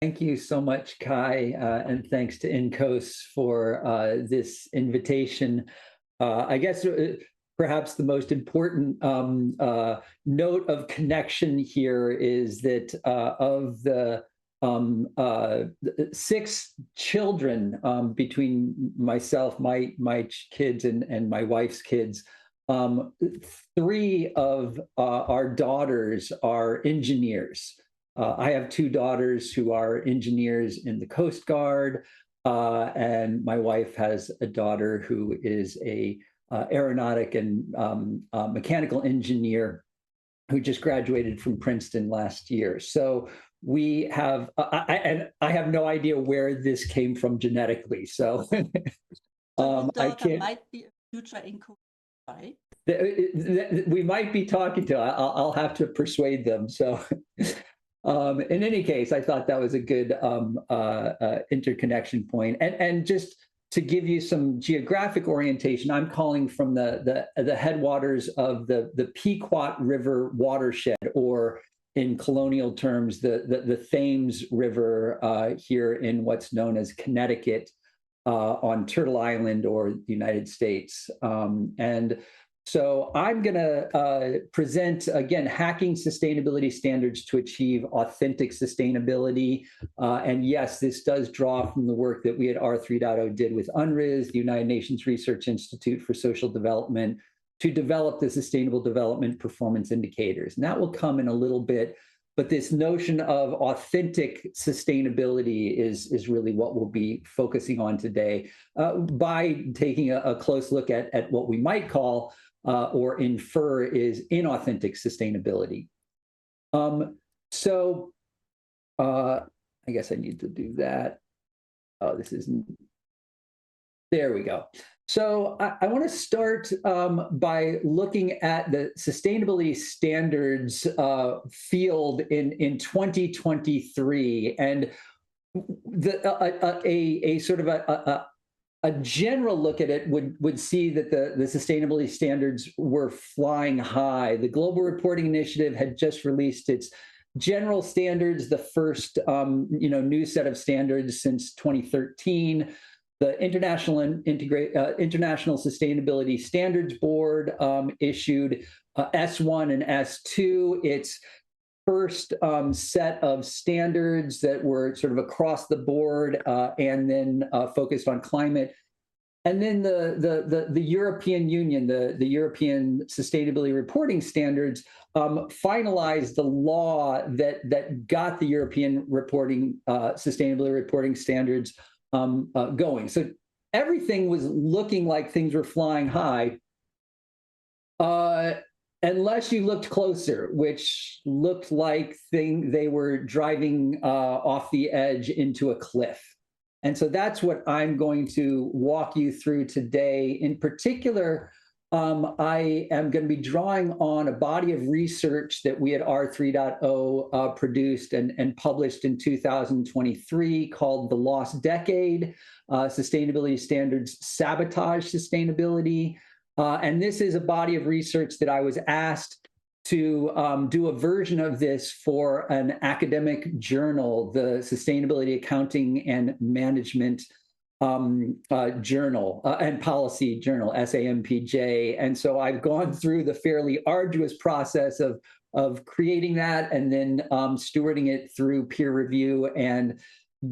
Thank you so much, Kai, and thanks to INCOS for this invitation. I guess perhaps the most important note of connection here is that of the six children between myself, my kids, and my wife's kids, three of our daughters are engineers. I have two daughters who are engineers in the Coast Guard, and my wife has a daughter who is a aeronautic and mechanical engineer who just graduated from Princeton last year. So we have, and I have no idea where this came from genetically. So So your I daughter can't. might be a future incubator, right? We might be talking to. I'll have to persuade them. So, in any case, I thought that was a good interconnection point. And just to give you some geographic orientation, I'm calling from the headwaters of the Pequot River watershed, or in colonial terms, the Thames River here in what's known as Connecticut on Turtle Island or the United States. And so I'm going to present, again, hacking sustainability standards to achieve authentic sustainability. And yes, this does draw from the work that we at R3.0 did with UNRISD, the United Nations Research Institute for Social Development, to develop the Sustainable Development Performance Indicators. And that will come in a little bit. But this notion of authentic sustainability is really what we'll be focusing on today by taking a close look at what we might call or infer is inauthentic sustainability. I guess I need to do that. Oh, this isn't. There we go. So I want to start by looking at the sustainability standards field in 2023, and a sort of a general look at it would see that the sustainability standards were flying high. The Global Reporting Initiative had just released its general standards, the first new set of standards since 2013. The International Sustainability Standards Board issued S1 and S2, its first set of standards that were sort of across the board and then focused on climate. And then the European Union, the European Sustainability Reporting Standards, finalized the law that got the European sustainability reporting standards going. So everything was looking like things were flying high, unless you looked closer, which looked like they were driving off the edge into a cliff. And so that's what I'm going to walk you through today. In particular, I am going to be drawing on a body of research that we at R3.0 produced and published in 2023 called The Lost Decade, Sustainability Standards Sabotage Sustainability. And this is a body of research that I was asked to do a version of this for an academic journal, the Sustainability Accounting and Management Journal and Policy Journal, SAMPJ. And so I've gone through the fairly arduous process of creating that and then stewarding it through peer review and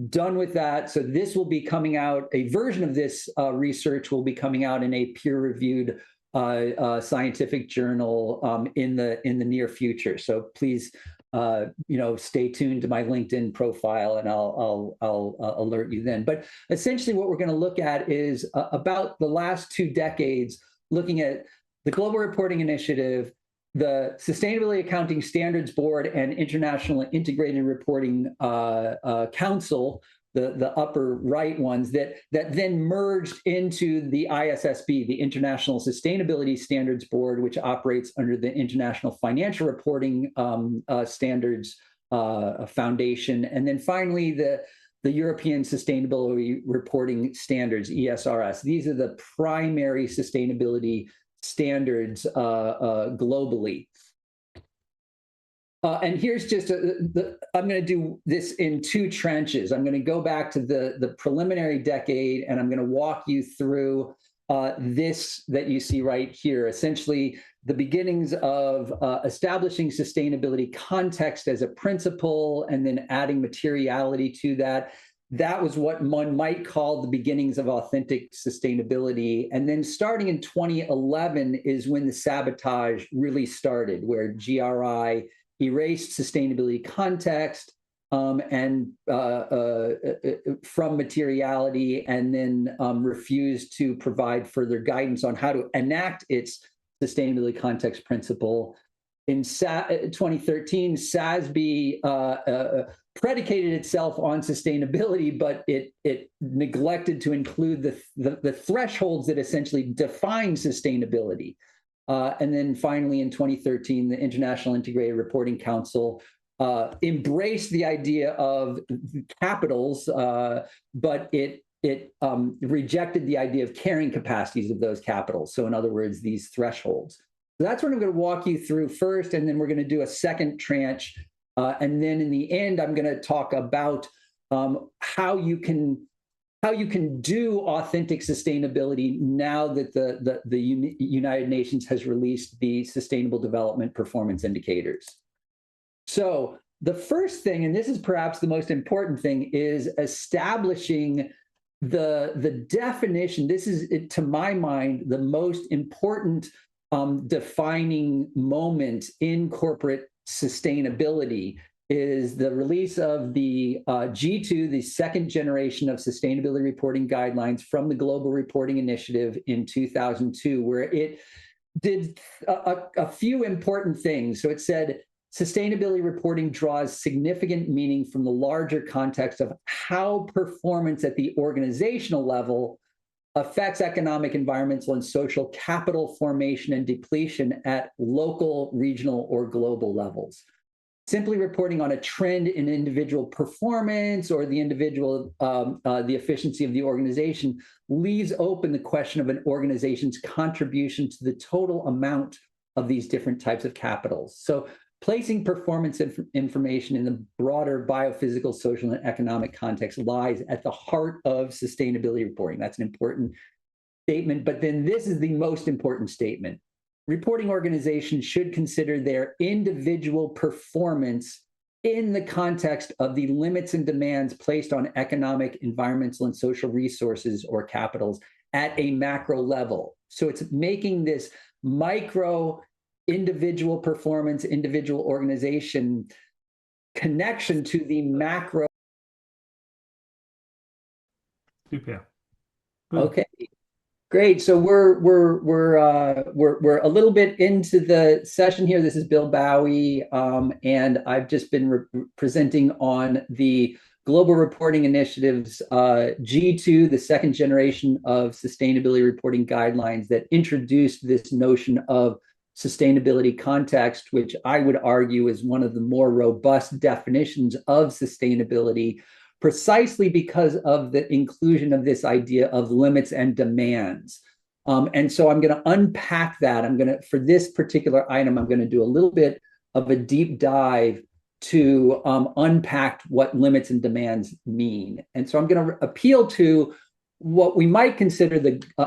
done with that. So this will be coming out, a version of this research will be coming out in a peer-reviewed scientific journal in the near future. So please, stay tuned to my LinkedIn profile, and I'll alert you then. But essentially, what we're going to look at is about the last 2 decades, looking at the Global Reporting Initiative, the Sustainability Accounting Standards Board, and International Integrated Reporting Council, the upper right ones, that then merged into the ISSB, the International Sustainability Standards Board, which operates under the International Financial Reporting Standards Foundation. And then finally, the European Sustainability Reporting Standards, ESRS. These are the primary sustainability standards globally. And here's just I'm going to do this in two trenches. I'm going to go back to the preliminary decade, and I'm going to walk you through this that you see right here, essentially the beginnings of establishing sustainability context as a principle, and then adding materiality to that. That was what one might call the beginnings of authentic sustainability. And then starting in 2011 is when the sabotage really started, where GRI erased sustainability context and from materiality, and then refused to provide further guidance on how to enact its sustainability context principle. In 2013, SASB predicated itself on sustainability, but it neglected to include the thresholds that essentially define sustainability. And then finally, in 2013, the International Integrated Reporting Council embraced the idea of capitals, but it rejected the idea of carrying capacities of those capitals. So in other words, these thresholds. So that's what I'm going to walk you through first, and then we're going to do a second tranche. And then in the end, I'm going to talk about how you can do authentic sustainability now that the United Nations has released the Sustainable Development Performance Indicators. So the first thing, and this is perhaps the most important thing, is establishing the definition. This is, to my mind, the most important defining moment in corporate sustainability, is the release of the G2, the second generation of sustainability reporting guidelines from the Global Reporting Initiative in 2002, where it did a few important things. So it said, sustainability reporting draws significant meaning from the larger context of how performance at the organizational level affects economic, environmental, and social capital formation and depletion at local, regional, or global levels. Simply reporting on a trend in individual performance or the individual, the efficiency of the organization, leaves open the question of an organization's contribution to the total amount of these different types of capitals. So placing performance information in the broader biophysical, social, and economic context lies at the heart of sustainability reporting. That's an important statement, but then this is the most important statement. Reporting organizations should consider their individual performance in the context of the limits and demands placed on economic, environmental, and social resources or capitals at a macro level. So it's making this micro individual performance, individual organization connection to the macro. Super. Okay, great. So we're a little bit into the session here. This is Bill Baue, and I've just been presenting on the Global Reporting Initiative's G2, the second generation of sustainability reporting guidelines that introduced this notion of sustainability context, which I would argue is one of the more robust definitions of sustainability, precisely because of the inclusion of this idea of limits and demands. And so I'm going to unpack that. For this particular item, I'm going to do a little bit of a deep dive to unpack what limits and demands mean. And so I'm going to appeal to what we might consider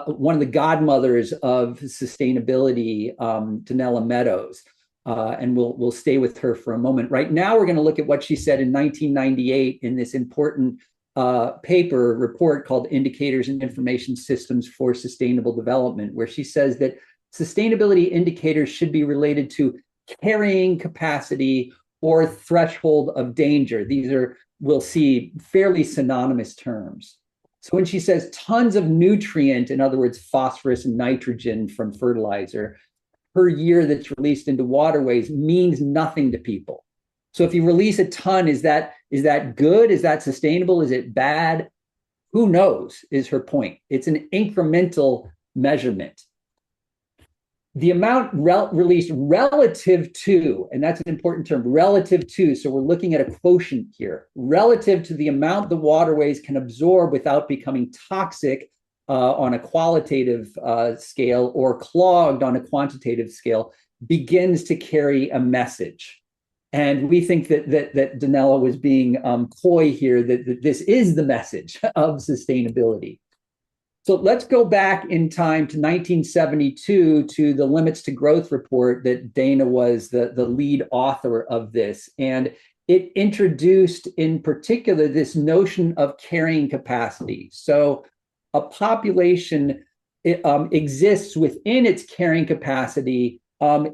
one of the godmothers of sustainability, Donella Meadows, and we'll stay with her for a moment. Right now, we're going to look at what she said in 1998 in this important report called Indicators and Information Systems for Sustainable Development, where she says that sustainability indicators should be related to carrying capacity or threshold of danger. These are, we'll see, fairly synonymous terms. So when she says tons of nutrient, in other words, phosphorus and nitrogen from fertilizer, per year that's released into waterways means nothing to people. So if you release a ton, is that good? Is that sustainable? Is it bad? Who knows, is her point. It's an incremental measurement. The amount released relative to, and that's an important term, relative to, so we're looking at a quotient here, relative to the amount the waterways can absorb without becoming toxic on a qualitative scale or clogged on a quantitative scale, begins to carry a message. And we think that Donella was being coy here, that this is the message of sustainability. So let's go back in time to 1972 to the Limits to Growth report that Dana was the lead author of this. And it introduced in particular this notion of carrying capacity. So a population exists within its carrying capacity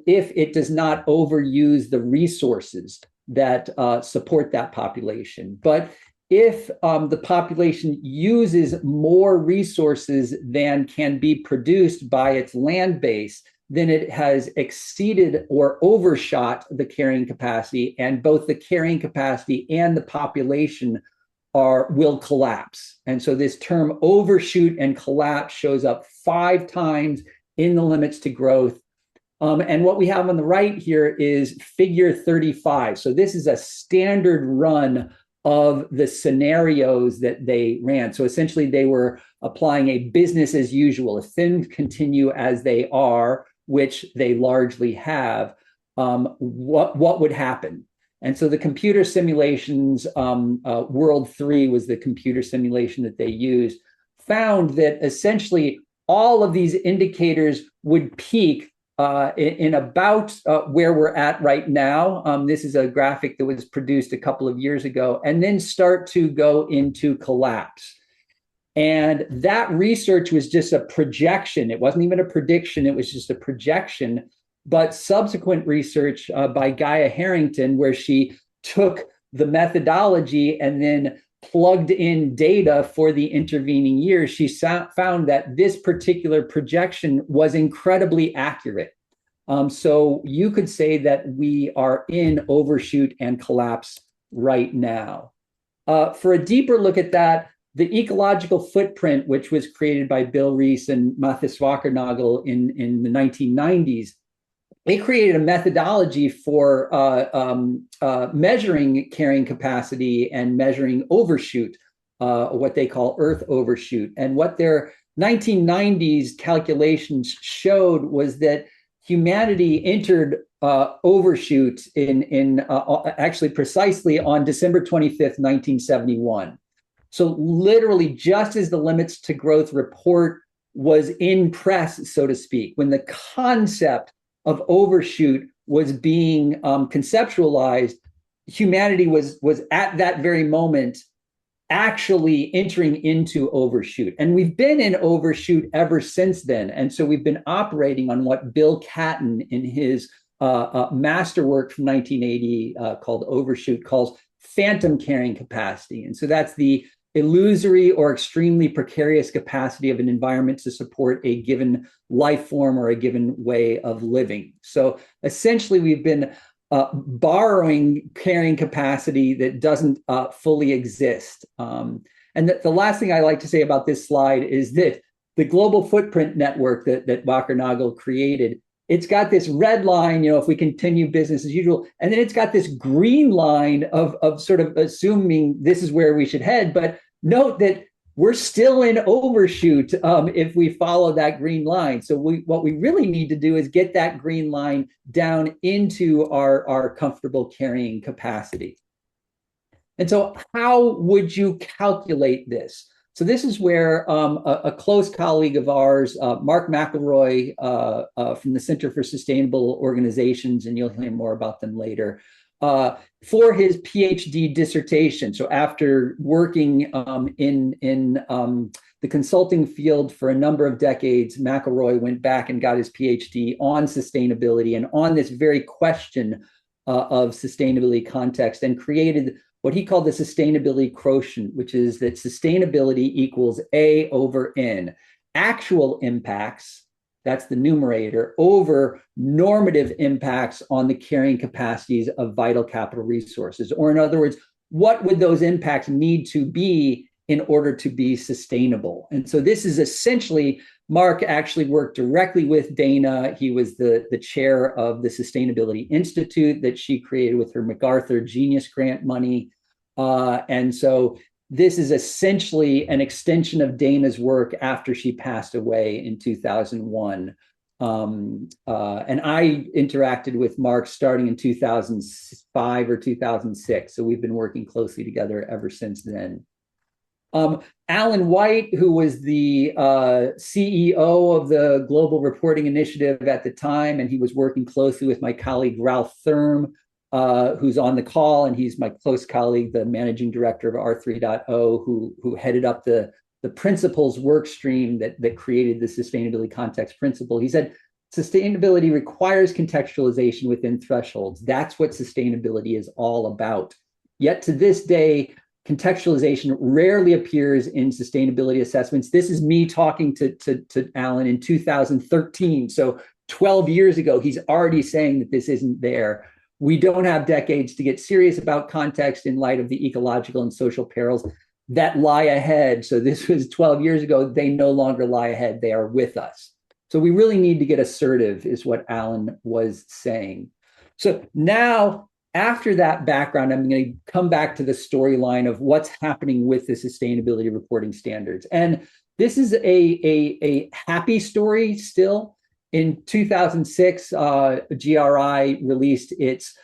if it does not overuse the resources that support that population. But if the population uses more resources than can be produced by its land base, then it has exceeded or overshot the carrying capacity, and both the carrying capacity and the population will collapse. And so this term overshoot and collapse shows up 5 times in the Limits to Growth. And what we have on the right here is figure 35. So this is a standard run of the scenarios that they ran. So essentially they were applying a business as usual. If things continue as they are, which they largely have, what would happen? And so the computer simulations, World 3 was the computer simulation that they used, found that essentially all of these indicators would peak in about where we're at right now. This is a graphic that was produced a couple of years ago, and then start to go into collapse. And that research was just a projection. It wasn't even a prediction, it was just a projection. But subsequent research by Gaia Harrington, where she took the methodology and then plugged in data for the intervening years, she found that this particular projection was incredibly accurate. So you could say that we are in overshoot and collapse right now. For a deeper look at that, the ecological footprint, which was created by Bill Rees and Mathis Wackernagel in the 1990s, they created a methodology for measuring carrying capacity and measuring overshoot, what they call Earth overshoot. And what their 1990s calculations showed was that humanity entered overshoot in actually precisely on December 25th, 1971. So literally just as the Limits to Growth report was in press, so to speak, when the concept of overshoot was being conceptualized, humanity was at that very moment actually entering into overshoot. And we've been in overshoot ever since then. And so we've been operating on what Bill Catton in his masterwork from 1980 called Overshoot calls phantom carrying capacity. And so that's the illusory or extremely precarious capacity of an environment to support a given life form or a given way of living. So essentially, we've been borrowing carrying capacity that doesn't fully exist. And the last thing I like to say about this slide is that the global footprint network that Wackernagel created, it's got this red line, if we continue business as usual, and then it's got this green line of sort of assuming this is where we should head. But note that we're still in overshoot if we follow that green line. So what we really need to do is get that green line down into our comfortable carrying capacity. And so how would you calculate this? So this is where a close colleague of ours, Mark McElroy from the Center for Sustainable Organizations, and you'll hear more about them later, for his PhD dissertation. So after working in the consulting field for a number of decades, McElroy went back and got his PhD on sustainability and on this very question of sustainability context, and created what he called the sustainability quotient, which is that sustainability equals A over N. Actual impacts, that's the numerator, over normative impacts on the carrying capacities of vital capital resources. Or in other words, what would those impacts need to be in order to be sustainable? And so this is essentially, Mark actually worked directly with Dana. He was the chair of the Sustainability Institute that she created with her MacArthur Genius Grant money. And so this is essentially an extension of Dana's work after she passed away in 2001. And I interacted with Mark starting in 2005 or 2006. So we've been working closely together ever since then. Alan White, who was the CEO of the Global Reporting Initiative at the time, and he was working closely with my colleague Ralph Thurm, who's on the call, and he's my close colleague, the managing director of R3.0, who headed up the principles work stream that created the sustainability context principle. He said, sustainability requires contextualization within thresholds. That's what sustainability is all about. Yet to this day, contextualization rarely appears in sustainability assessments. This is me talking to Alan in 2013. So 12 years ago, he's already saying that this isn't there. We don't have decades to get serious about context in light of the ecological and social perils that lie ahead. So this was 12 years ago. They no longer lie ahead. They are with us. So we really need to get assertive, is what Alan was saying. So now, after that background, I'm going to come back to the storyline of what's happening with the sustainability reporting standards. And this is a happy story still. In 2006, GRI released its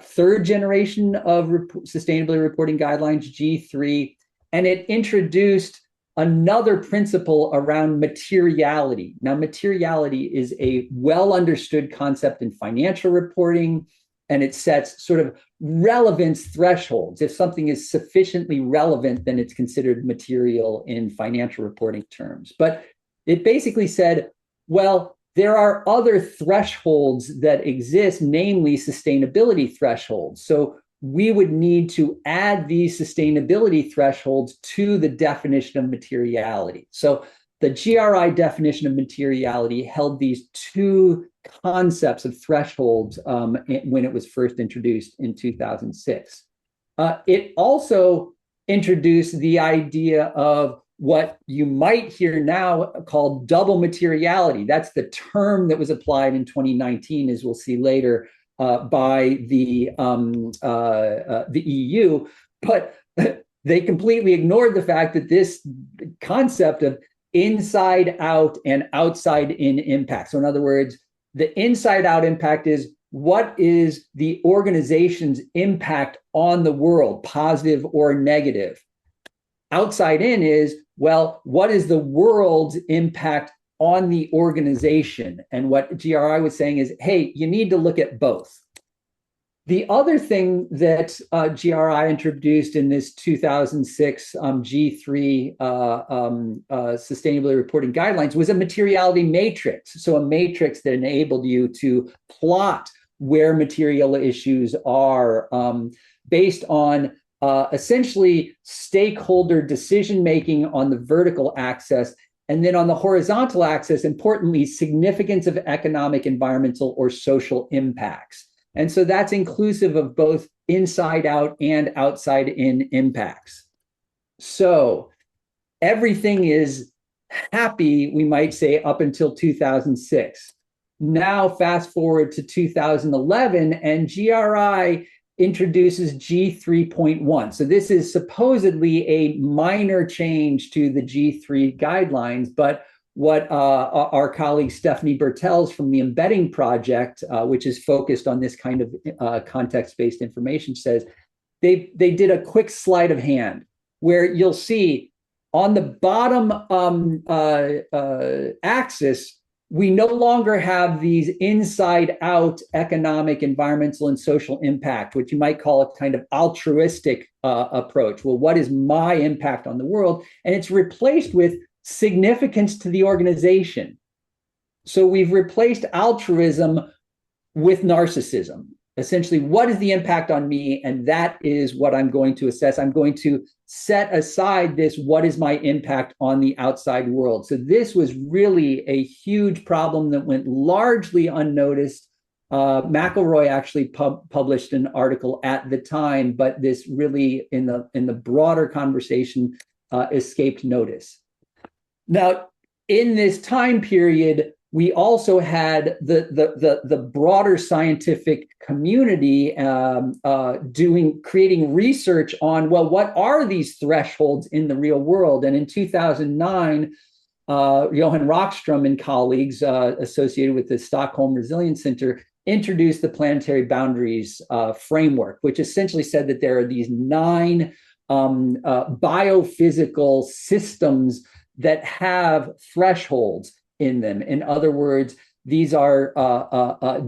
third generation of sustainability reporting guidelines, G3, and it introduced another principle around materiality. Now, materiality is a well understood concept in financial reporting, and it sets sort of relevance thresholds. If something is sufficiently relevant, then it's considered material in financial reporting terms. But it basically said, well, there are other thresholds that exist, namely sustainability thresholds. So we would need to add these sustainability thresholds to the definition of materiality. So the GRI definition of materiality held these two concepts of thresholds when it was first introduced in 2006. It also introduced the idea of what you might hear now called double materiality. That's the term that was applied in 2019, as we'll see later, by the EU. But they completely ignored the fact that this concept of inside out and outside in impact. So in other words, the inside out impact is, what is the organization's impact on the world, positive or negative? Outside in is, well, what is the world's impact on the organization? And what GRI was saying is, hey, you need to look at both. The other thing that GRI introduced in this 2006 G3 sustainability reporting guidelines was a materiality matrix. So a matrix that enabled you to plot where material issues are based on essentially stakeholder decision-making on the vertical axis, and then on the horizontal axis, importantly, significance of economic, environmental, or social impacts. And so that's inclusive of both inside out and outside in impacts. So everything is happy, we might say, up until 2006. Now, fast forward to 2011, and GRI introduces G3.1. So this is supposedly a minor change to the G3 guidelines, but what our colleague Stephanie Bertels from the Embedding Project, which is focused on this kind of context-based information, says they did a quick sleight of hand where you'll see on the bottom axis, we no longer have these inside-out economic, environmental, and social impact, which you might call a kind of altruistic approach. Well, what is my impact on the world? And it's replaced with significance to the organization. So we've replaced altruism with narcissism. Essentially, what is the impact on me? And that is what I'm going to assess. I'm going to set aside this, what is my impact on the outside world? So this was really a huge problem that went largely unnoticed. McElroy actually published an article at the time, but this really, in the broader conversation, escaped notice. Now, in this time period, we also had the broader scientific community creating research on, well, what are these thresholds in the real world? And in 2009, Johan Rockström and colleagues associated with the Stockholm Resilience Center introduced the planetary boundaries framework, which essentially said that there are these 9 biophysical systems that have thresholds in them. In other words, these are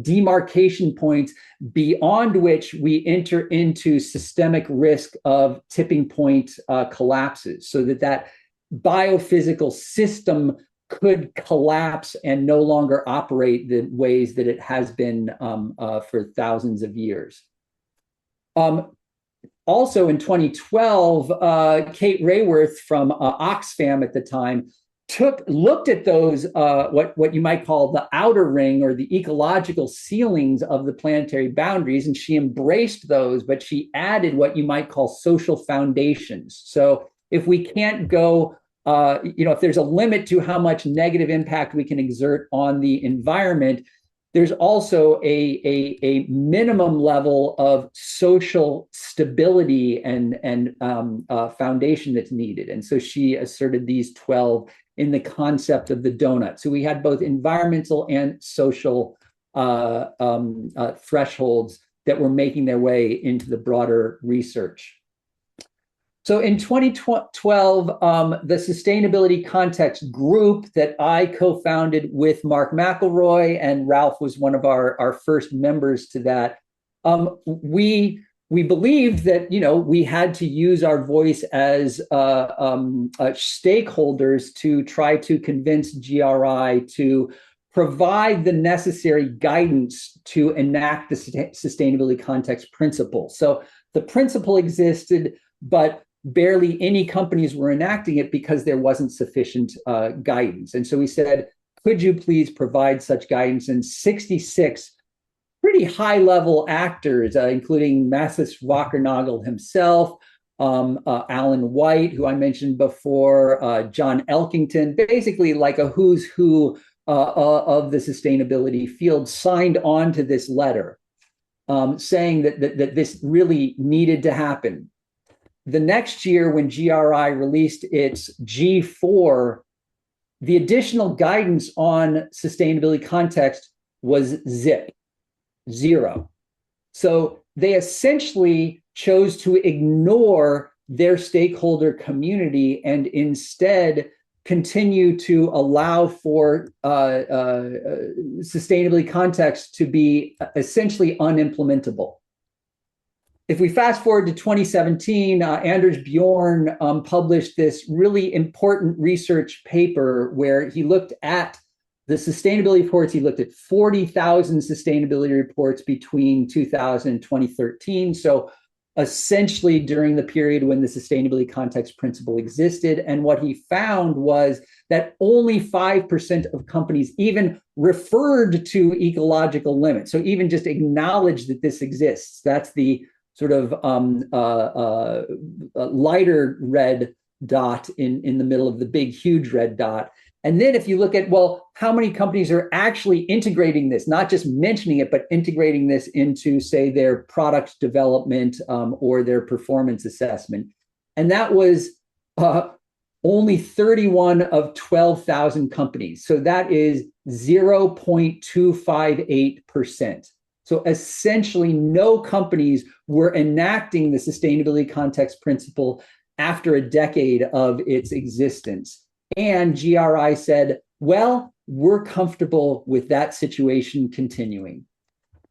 demarcation points beyond which we enter into systemic risk of tipping point collapses, so that biophysical system could collapse and no longer operate the ways that it has been for thousands of years. Also in 2012, Kate Rayworth from Oxfam at the time looked at those, what you might call the outer ring or the ecological ceilings of the planetary boundaries, and she embraced those, but she added what you might call social foundations. So if we can't go, if there's a limit to how much negative impact we can exert on the environment, there's also a minimum level of social stability and foundation that's needed. And so she asserted these 12 in the concept of the donut. So we had both environmental and social thresholds that were making their way into the broader research. So in 2012, the Sustainability Context group that I co-founded with Mark McElroy, and Ralph was one of our first members to that, we believed that we had to use our voice as stakeholders to try to convince GRI to provide the necessary guidance to enact the Sustainability Context principle. So the principle existed, but barely any companies were enacting it because there wasn't sufficient guidance. And so we said, could you please provide such guidance? And 66 pretty high-level actors, including Mathis Wackernagel himself, Alan White, who I mentioned before, John Elkington, basically like a who's who of the sustainability field, signed on to this letter saying that this really needed to happen. The next year, when GRI released its G4, the additional guidance on sustainability context was zero. So they essentially chose to ignore their stakeholder community and instead continue to allow for sustainability context to be essentially unimplementable. If we fast forward to 2017, Anders Bjorn published this really important research paper where he looked at the sustainability reports. He looked at 40,000 sustainability reports between 2000 and 2013. So essentially during the period when the sustainability context principle existed. And what he found was that only 5% of companies even referred to ecological limits. So even just acknowledged that this exists. That's the sort of lighter red dot in the middle of the big, huge red dot. And then if you look at, well, how many companies are actually integrating this, not just mentioning it, but integrating this into, say, their product development or their performance assessment. And that was only 31 of 12,000 companies. So that is 0.258%. So essentially, no companies were enacting the sustainability context principle after a decade of its existence. And GRI said, well, we're comfortable with that situation continuing.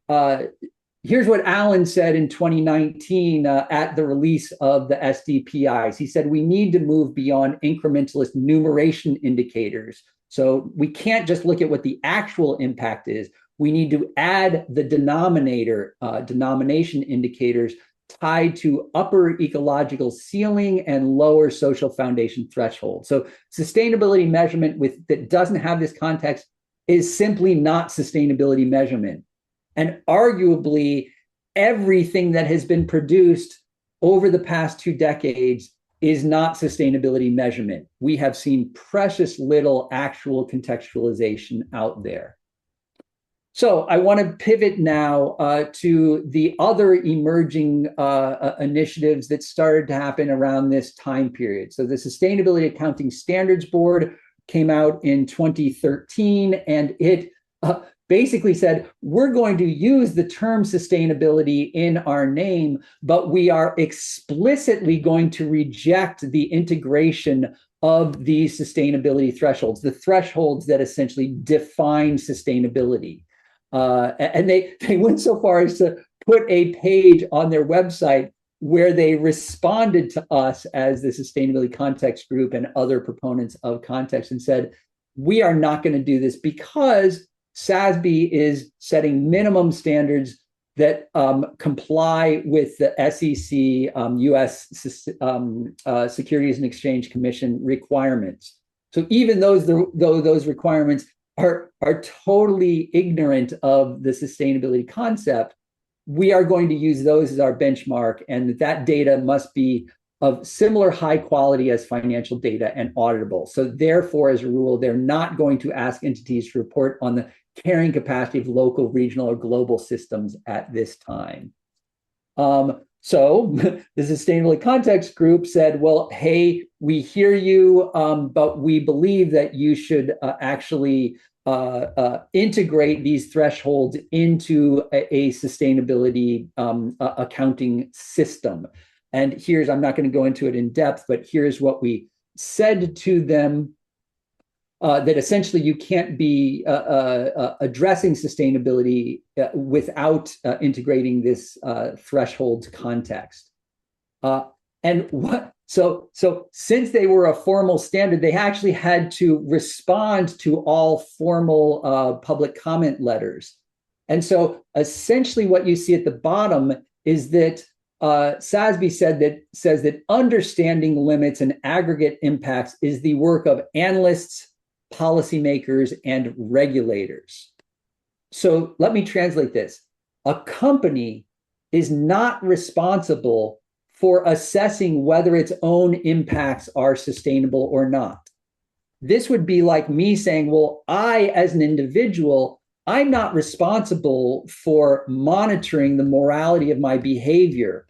Here's what Alan said in 2019 at the release of the SDPIs. He said, we need to move beyond incrementalist numeration indicators. So we can't just look at what the actual impact is. We need to add the denomination indicators tied to upper ecological ceiling and lower social foundation threshold. So sustainability measurement that doesn't have this context is simply not sustainability measurement. And arguably, everything that has been produced over the past 2 decades is not sustainability measurement. We have seen precious little actual contextualization out there. So I want to pivot now to the other emerging initiatives that started to happen around this time period. So the Sustainability Accounting Standards Board came out in 2013, and it basically said, we're going to use the term sustainability in our name, but we are explicitly going to reject the integration of these sustainability thresholds, the thresholds that essentially define sustainability. And they went so far as to put a page on their website where they responded to us as the Sustainability Context Group and other proponents of context and said, we are not going to do this because SASB is setting minimum standards that comply with the SEC, U.S. Securities and Exchange Commission requirements. So even though those requirements are totally ignorant of the sustainability concept, we are going to use those as our benchmark, and that data must be of similar high quality as financial data and auditable. So therefore, as a rule, they're not going to ask entities to report on the carrying capacity of local, regional, or global systems at this time. So the Sustainability Context Group said, well, hey, we hear you, but we believe that you should actually integrate these thresholds into a sustainability accounting system. And I'm not going to go into it in depth, but here's what we said to them, that essentially you can't be addressing sustainability without integrating this threshold context. So since they were a formal standard, they actually had to respond to all formal public comment letters. And so essentially what you see at the bottom is that SASB says that understanding limits and aggregate impacts is the work of analysts, policymakers, and regulators. So let me translate this. A company is not responsible for assessing whether its own impacts are sustainable or not. This would be like me saying, well, I, as an individual, I'm not responsible for monitoring the morality of my behavior.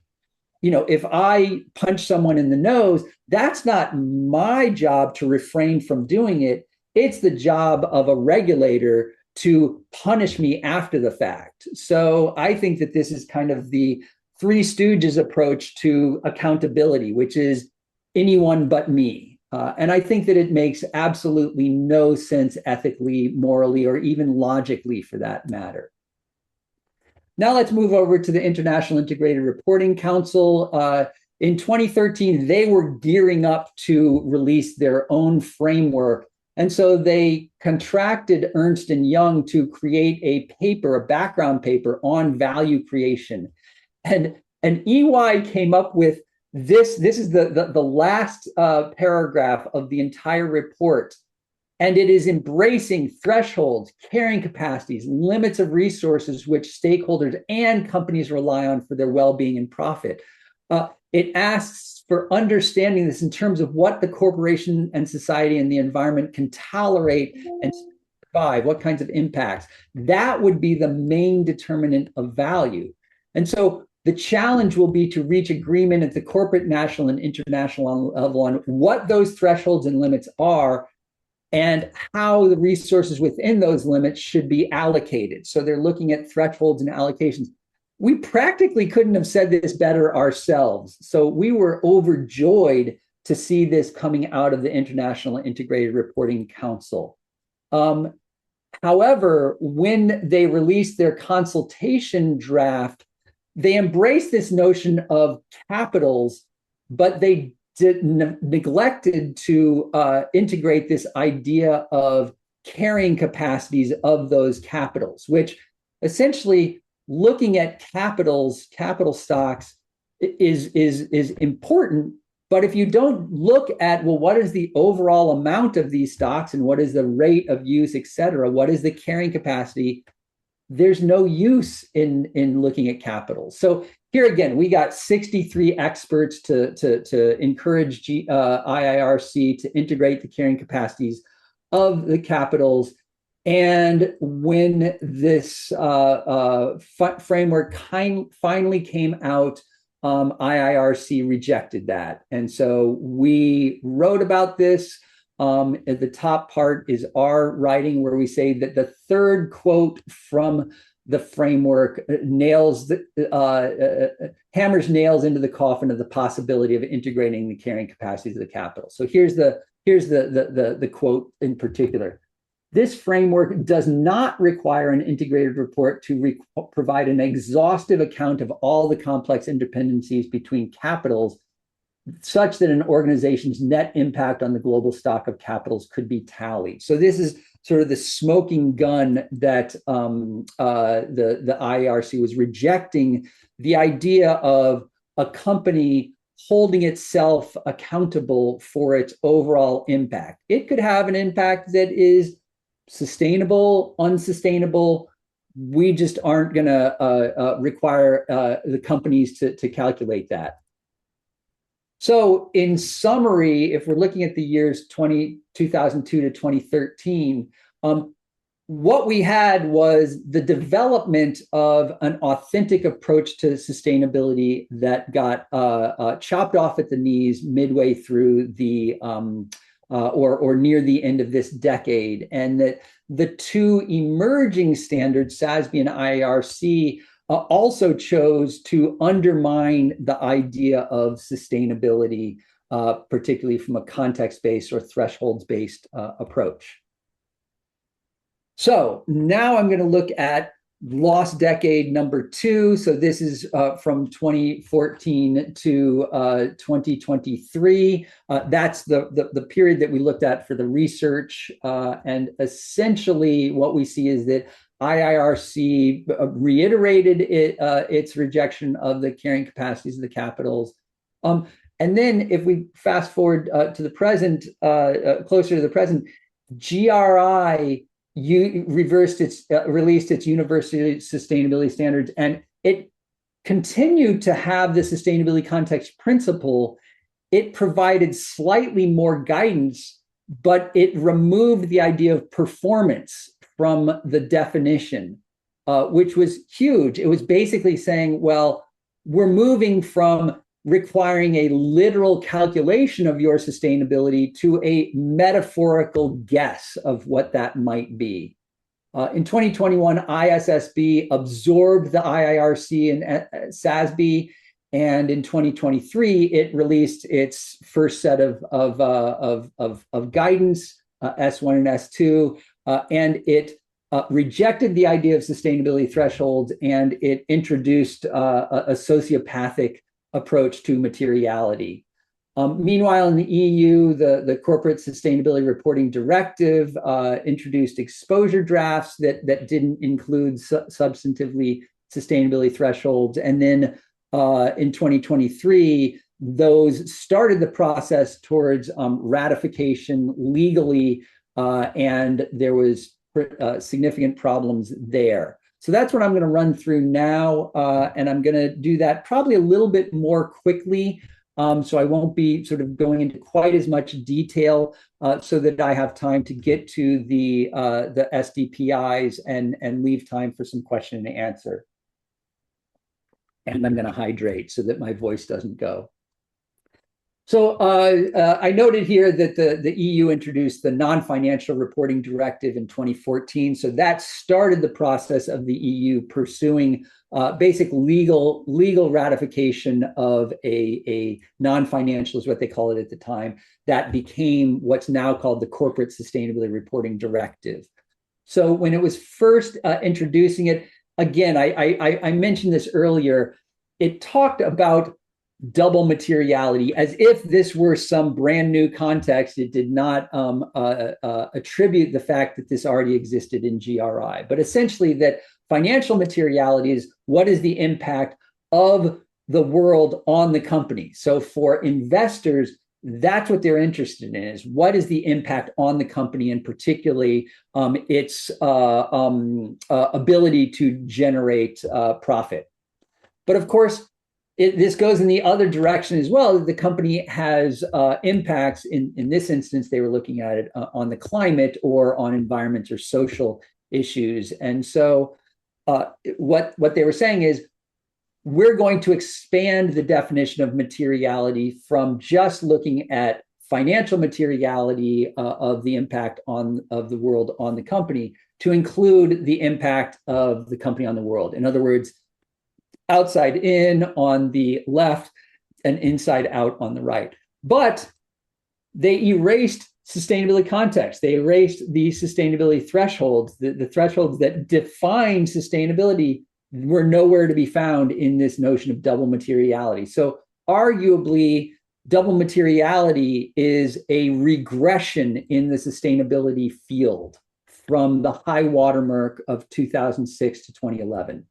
If I punch someone in the nose, that's not my job to refrain from doing it. It's the job of a regulator to punish me after the fact. So I think that this is kind of the Three Stooges approach to accountability, which is anyone but me. And I think that it makes absolutely no sense ethically, morally, or even logically for that matter. Now let's move over to the International Integrated Reporting Council. In 2013, they were gearing up to release their own framework. And so they contracted Ernst & Young to create a paper, a background paper on value creation. And EY came up with this. This is the last paragraph of the entire report. And it is embracing thresholds, carrying capacities, limits of resources which stakeholders and companies rely on for their well-being and profit. It asks for understanding this in terms of what the corporation and society and the environment can tolerate and survive, what kinds of impacts. That would be the main determinant of value. And so the challenge will be to reach agreement at the corporate, national, and international level on what those thresholds and limits are and how the resources within those limits should be allocated. So they're looking at thresholds and allocations. We practically couldn't have said this better ourselves. So we were overjoyed to see this coming out of the International Integrated Reporting Council. However, when they released their consultation draft, they embraced this notion of capitals, but they neglected to integrate this idea of carrying capacities of those capitals, which essentially looking at capital stocks is important. But if you don't look at, well, what is the overall amount of these stocks and what is the rate of use, et cetera, what is the carrying capacity, there's no use in looking at capital. So here again, we got 63 experts to encourage IIRC to integrate the carrying capacities of the capitals. And when this framework finally came out, IIRC rejected that. And so we wrote about this at the top part is our writing, where we say that the third quote from the framework hammers nails into the coffin of the possibility of integrating the carrying capacities of the capital. So here's the quote in particular. This framework does not require an integrated report to provide an exhaustive account of all the complex interdependencies between capitals, such that an organization's net impact on the global stock of capitals could be tallied. So this is sort of the smoking gun that the IARC was rejecting, the idea of a company holding itself accountable for its overall impact. It could have an impact that is sustainable, unsustainable. We just aren't going to require the companies to calculate that. So in summary, if we're looking at the years 2002 to 2013, what we had was the development of an authentic approach to sustainability that got chopped off at the knees midway through the or near the end of this decade, and that the two emerging standards, SASB and IARC, also chose to undermine the idea of sustainability, particularly from a context-based or thresholds-based approach. So now I'm going to look at lost decade number 2. So this is from 2014 to 2023. That's the period that we looked at for the research. And essentially what we see is that IIRC reiterated its rejection of the carrying capacities of the capitals. And then if we fast forward to the present, closer to the present, GRI released its university sustainability standards, and it continued to have the sustainability context principle. It provided slightly more guidance, but it removed the idea of performance from the definition, which was huge. It was basically saying, well, we're moving from requiring a literal calculation of your sustainability to a metaphorical guess of what that might be. In 2021, ISSB absorbed the IIRC and SASB, and in 2023, it released its first set of guidance, S1 and S2, and it rejected the idea of sustainability thresholds, and it introduced a sociopathic approach to materiality. Meanwhile, in the EU, the Corporate Sustainability Reporting Directive introduced exposure drafts that didn't include substantively sustainability thresholds. And then in 2023, those started the process towards ratification legally, and there was significant problems there. So that's what I'm going to run through now, and I'm going to do that probably a little bit more quickly, so I won't be sort of going into quite as much detail, so that I have time to get to the SDPIs and leave time for some question and answer. And I'm going to hydrate so that my voice doesn't go. So I noted here that the EU introduced the non-financial reporting directive in 2014. So that started the process of the EU pursuing basic legal ratification of a non-financial, is what they call it at the time, that became what's now called the Corporate Sustainability Reporting Directive. So when it was first introducing it, again, I mentioned this earlier, it talked about double materiality as if this were some brand new context. It did not attribute the fact that this already existed in GRI, but essentially that financial materiality is what is the impact of the world on the company. So for investors, that's what they're interested in, is what is the impact on the company, and particularly its ability to generate profit. But of course, this goes in the other direction as well. The company has impacts. In this instance, they were looking at it on the climate or on environment or social issues. And so what they were saying is, we're going to expand the definition of materiality from just looking at financial materiality of the impact of the world on the company to include the impact of the company on the world. In other words, outside in on the left and inside out on the right. But they erased sustainability context. They erased the sustainability thresholds. The thresholds that define sustainability were nowhere to be found in this notion of double materiality. So arguably, double materiality is a regression in the sustainability field from the high watermark of 2006 to 2011.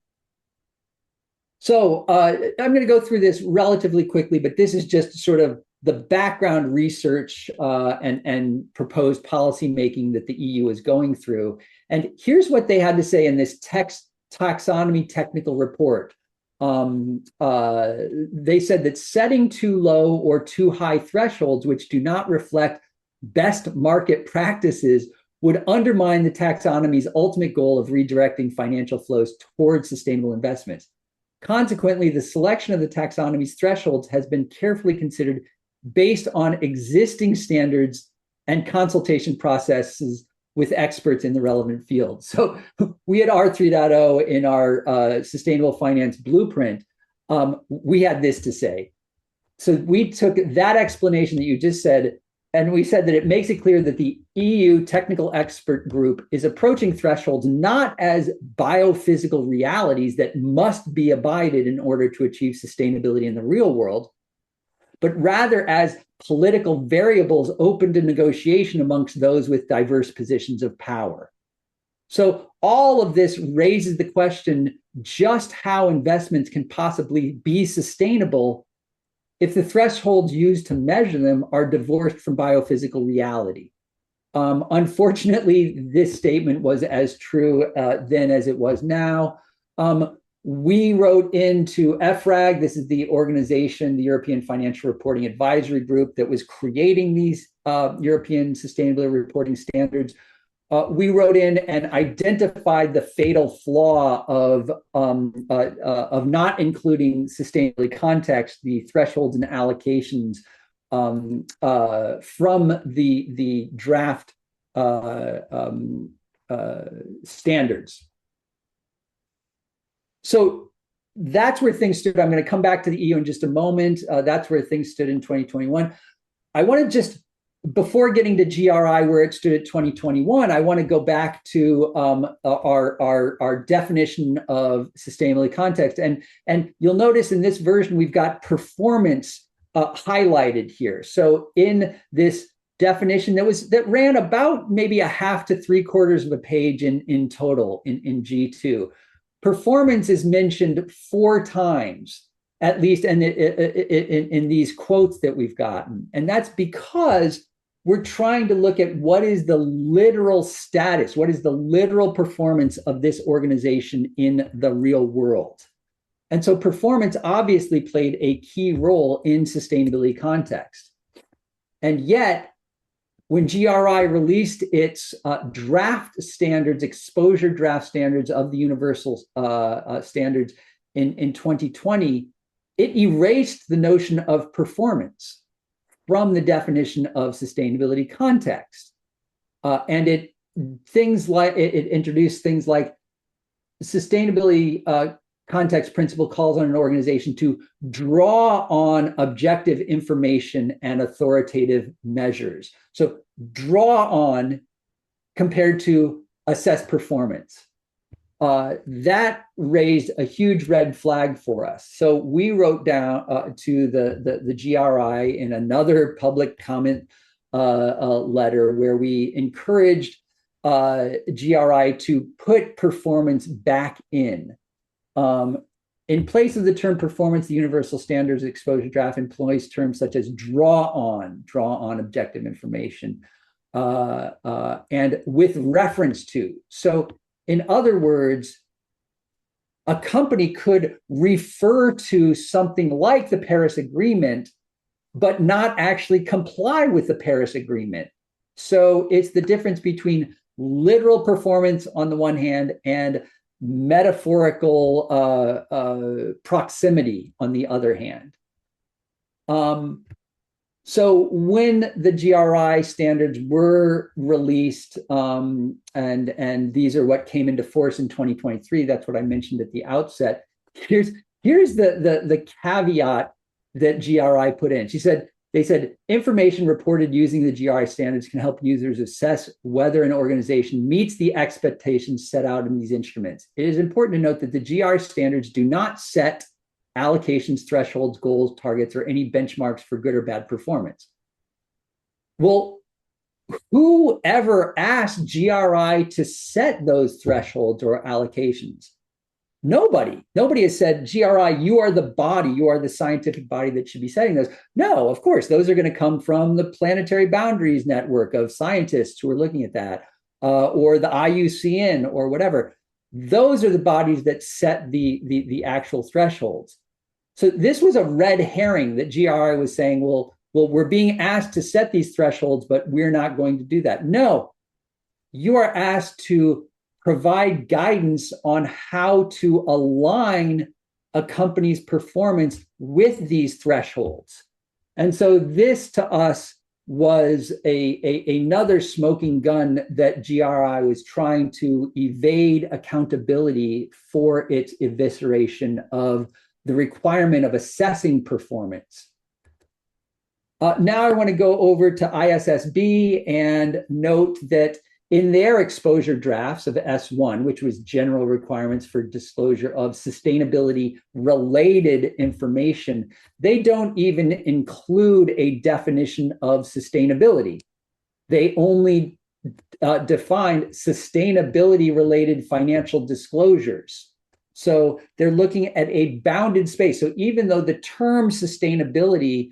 So I'm going to go through this relatively quickly, but this is just sort of the background research and proposed policy making that the EU is going through. And here's what they had to say in this taxonomy technical report. They said that setting too low or too high thresholds, which do not reflect best market practices, would undermine the taxonomy's ultimate goal of redirecting financial flows towards sustainable investments. Consequently, the selection of the taxonomy's thresholds has been carefully considered based on existing standards and consultation processes with experts in the relevant field. So we at R3.0 in our sustainable finance blueprint, we had this to say. So we took that explanation that you just said, and we said that it makes it clear that the EU technical expert group is approaching thresholds not as biophysical realities that must be abided in order to achieve sustainability in the real world, but rather as political variables open to negotiation amongst those with diverse positions of power. So all of this raises the question just how investments can possibly be sustainable if the thresholds used to measure them are divorced from biophysical reality. Unfortunately, this statement was as true then as it was now. We wrote into EFRAG, this is the organization, the European Financial Reporting Advisory Group, that was creating these European sustainability reporting standards. We wrote in and identified the fatal flaw of not including sustainability context, the thresholds and allocations from the draft standards. So that's where things stood. I'm going to come back to the EU in just a moment. That's where things stood in 2021. I want to just, before getting to GRI, where it stood at 2021, I want to go back to our definition of sustainability context. And you'll notice in this version, we've got performance highlighted here. So in this definition that ran about maybe a half to 3/4 of a page in total in G2, performance is mentioned 4 times at least in these quotes that we've gotten. And that's because we're trying to look at what is the literal status, what is the literal performance of this organization in the real world. And so performance obviously played a key role in sustainability context. And yet, when GRI released its draft standards, exposure draft standards of the universal standards in 2020, it erased the notion of performance from the definition of sustainability context. And it introduced things like sustainability context principle calls on an organization to draw on objective information and authoritative measures. So draw on compared to assess performance. That raised a huge red flag for us. So we wrote down to the GRI in another public comment letter where we encouraged GRI to put performance back in. In place of the term performance, the Universal Standards Exposure Draft employs terms such as draw on objective information, and with reference to. So in other words, a company could refer to something like the Paris Agreement, but not actually comply with the Paris Agreement. So it's the difference between literal performance on the one hand and metaphorical proximity on the other hand. So when the GRI standards were released, and these are what came into force in 2023, that's what I mentioned at the outset. Here's the caveat that GRI put in. They said information reported using the GRI standards can help users assess whether an organization meets the expectations set out in these instruments. It is important to note that the GRI standards do not set allocations, thresholds, goals, targets, or any benchmarks for good or bad performance. Well, who ever asked GRI to set those thresholds or allocations? Nobody has said, GRI, you are the body, you are the scientific body that should be setting those. No, of course, those are going to come from the Planetary Boundaries Network of scientists who are looking at that, or the IUCN or whatever. Those are the bodies that set the actual thresholds. So this was a red herring that GRI was saying, well, we're being asked to set these thresholds, but we're not going to do that. No, you are asked to provide guidance on how to align a company's performance with these thresholds. And so this to us was another smoking gun that GRI was trying to evade accountability for its evisceration of the requirement of assessing performance. Now I want to go over to ISSB and note that in their exposure drafts of S1, which was general requirements for disclosure of sustainability related information, they don't even include a definition of sustainability. They only define sustainability related financial disclosures. So they're looking at a bounded space. So even though the term sustainability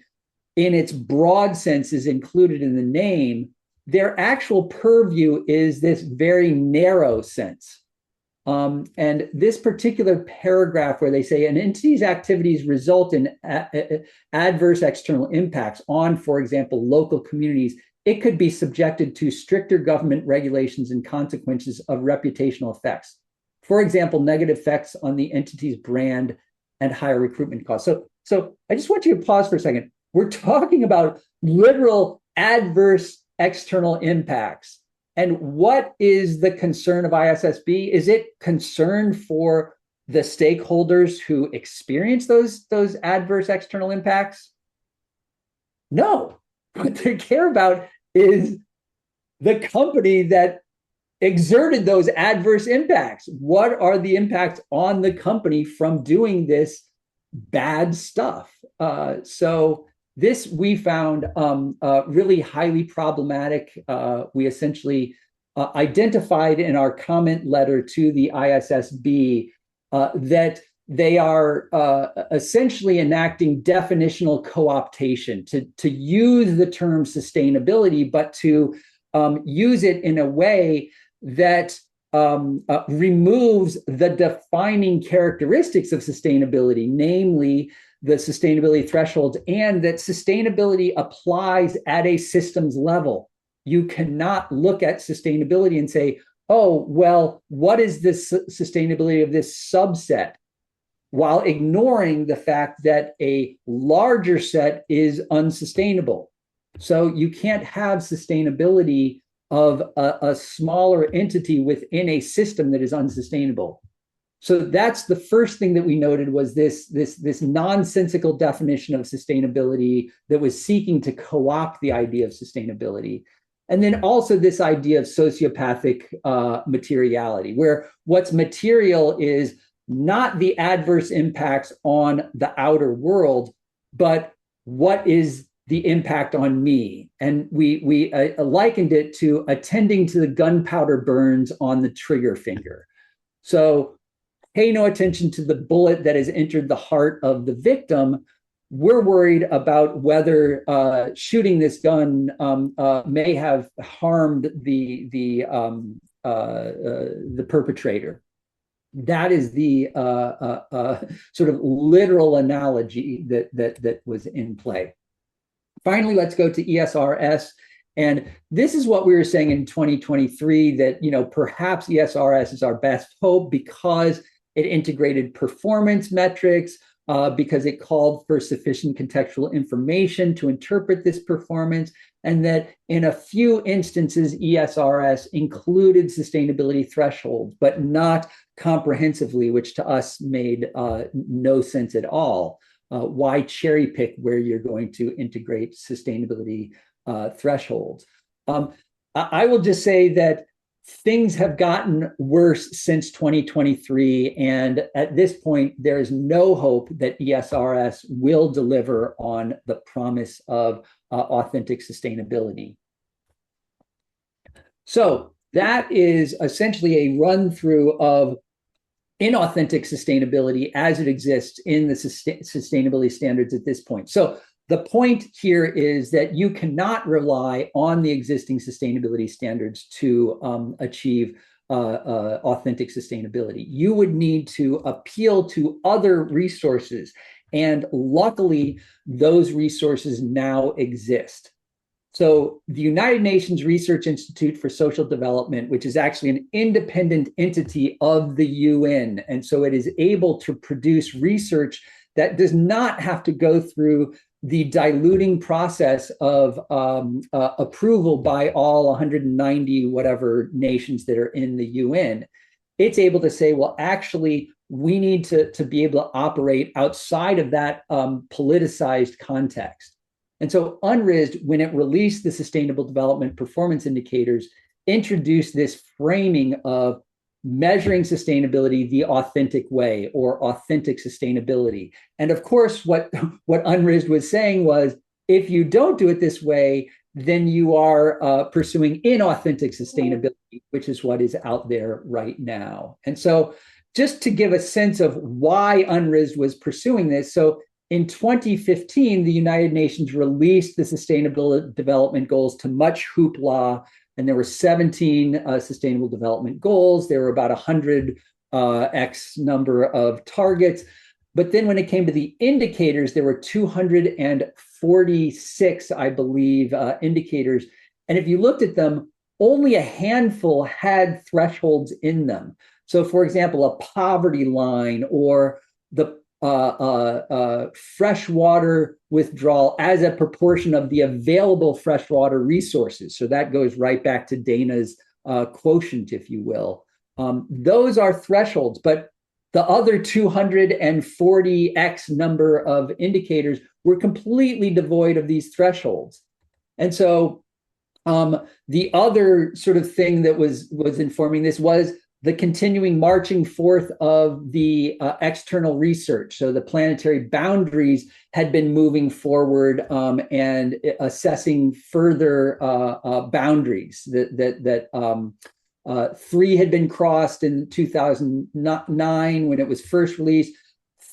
in its broad sense is included in the name, their actual purview is this very narrow sense. And this particular paragraph where they say an entity's activities result in adverse external impacts on, for example, local communities, it could be subjected to stricter government regulations and consequences of reputational effects. For example, negative effects on the entity's brand and higher recruitment costs. So I just want you to pause for a second. We're talking about literal adverse external impacts. And what is the concern of ISSB? Is it concern for the stakeholders who experience those adverse external impacts? No. What they care about is the company that exerted those adverse impacts. What are the impacts on the company from doing this bad stuff? So this we found really highly problematic. We essentially identified in our comment letter to the ISSB that they are essentially enacting definitional co-optation to use the term sustainability, but to use it in a way that removes the defining characteristics of sustainability, namely the sustainability thresholds, and that sustainability applies at a systems level. You cannot look at sustainability and say, oh, well, what is the sustainability of this subset? While ignoring the fact that a larger set is unsustainable. So you can't have sustainability of a smaller entity within a system that is unsustainable. So that's the first thing that we noted, was this nonsensical definition of sustainability that was seeking to co-opt the idea of sustainability. And then also this idea of sociopathic materiality, where what's material is not the adverse impacts on the outer world, but what is the impact on me. And we likened it to attending to the gunpowder burns on the trigger finger. So pay no attention to the bullet that has entered the heart of the victim. We're worried about whether shooting this gun may have harmed the perpetrator. That is the sort of literal analogy that was in play. Finally, let's go to ESRS. And this is what we were saying in 2023, that, you know, perhaps ESRS is our best hope because it integrated performance metrics, because it called for sufficient contextual information to interpret this performance, and that in a few instances, ESRS included sustainability thresholds, but not comprehensively, which to us made no sense at all. Why cherry pick where you're going to integrate sustainability thresholds? I will just say that things have gotten worse since 2023. And at this point, there is no hope that ESRS will deliver on the promise of authentic sustainability. So that is essentially a run through of inauthentic sustainability as it exists in the sustainability standards at this point. So the point here is that you cannot rely on the existing sustainability standards to achieve authentic sustainability. You would need to appeal to other resources. And luckily, those resources now exist. So the United Nations Research Institute for Social Development, which is actually an independent entity of the UN, and so it is able to produce research that does not have to go through the diluting process of approval by all 190 whatever nations that are in the UN. It's able to say, well, actually, we need to be able to operate outside of that politicized context. And so UNRISD, when it released the Sustainable Development Performance Indicators, introduced this framing of measuring sustainability the authentic way, or authentic sustainability. And of course, what UNRISD was saying was, if you don't do it this way, then you are pursuing inauthentic sustainability, which is what is out there right now. And so just to give a sense of why UNRISD was pursuing this, so in 2015, the United Nations released the Sustainable Development Goals to much hoopla, and there were 17 Sustainable Development Goals. There were about 100 X number of targets. But then when it came to the indicators, there were 246, I believe, indicators. And if you looked at them, only a handful had thresholds in them. So for example, a poverty line, or the freshwater withdrawal as a proportion of the available freshwater resources. So that goes right back to Dana's quotient, if you will. Those are thresholds, but the other 240x number of indicators were completely devoid of these thresholds. And so the other sort of thing that was informing this was the continuing marching forth of the external research. So the planetary boundaries had been moving forward and assessing further boundaries. That 3 had been crossed in 2009 when it was first released.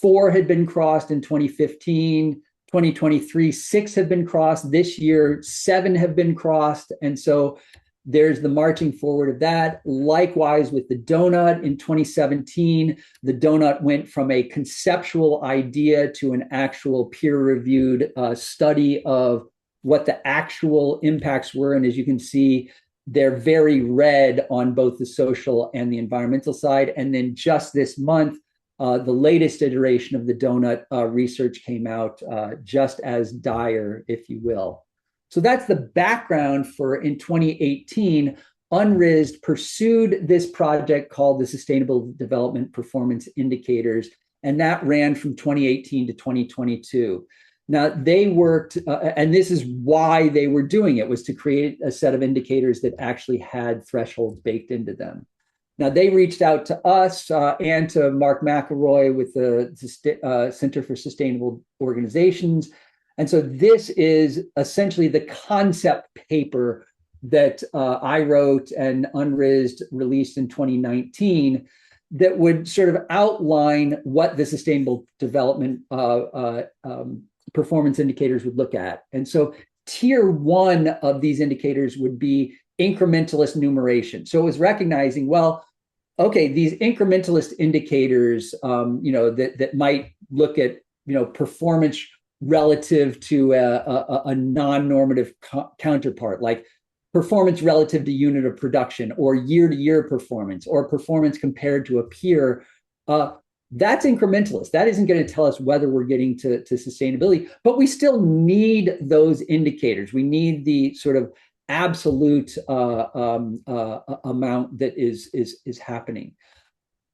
4 had been crossed in 2015. 2023, 6 have been crossed. This year, 7 have been crossed. And so there's the marching forward of that. Likewise, with the donut in 2017, the donut went from a conceptual idea to an actual peer-reviewed study of what the actual impacts were. And as you can see, they're very red on both the social and the environmental side. And then just this month, the latest iteration of the donut research came out just as dire, if you will. So that's the background for, in 2018, UNRISD pursued this project called the Sustainable Development Performance Indicators, and that ran from 2018 to 2022. Now, they worked, and this is why they were doing it, was to create a set of indicators that actually had thresholds baked into them. Now, they reached out to us and to Mark McElroy with the Center for Sustainable Organizations. And so this is essentially the concept paper that I wrote and UNRISD released in 2019 that would sort of outline what the Sustainable Development Performance Indicators would look at. And so tier 1 of these indicators would be incrementalist numeration. So it was recognizing, well, okay, these incrementalist indicators, that might look at, performance relative to a non-normative counterpart, like performance relative to unit of production, or year-to-year performance, or performance compared to a peer. That's incrementalist. That isn't going to tell us whether we're getting to sustainability, but we still need those indicators. We need the sort of absolute amount that is happening.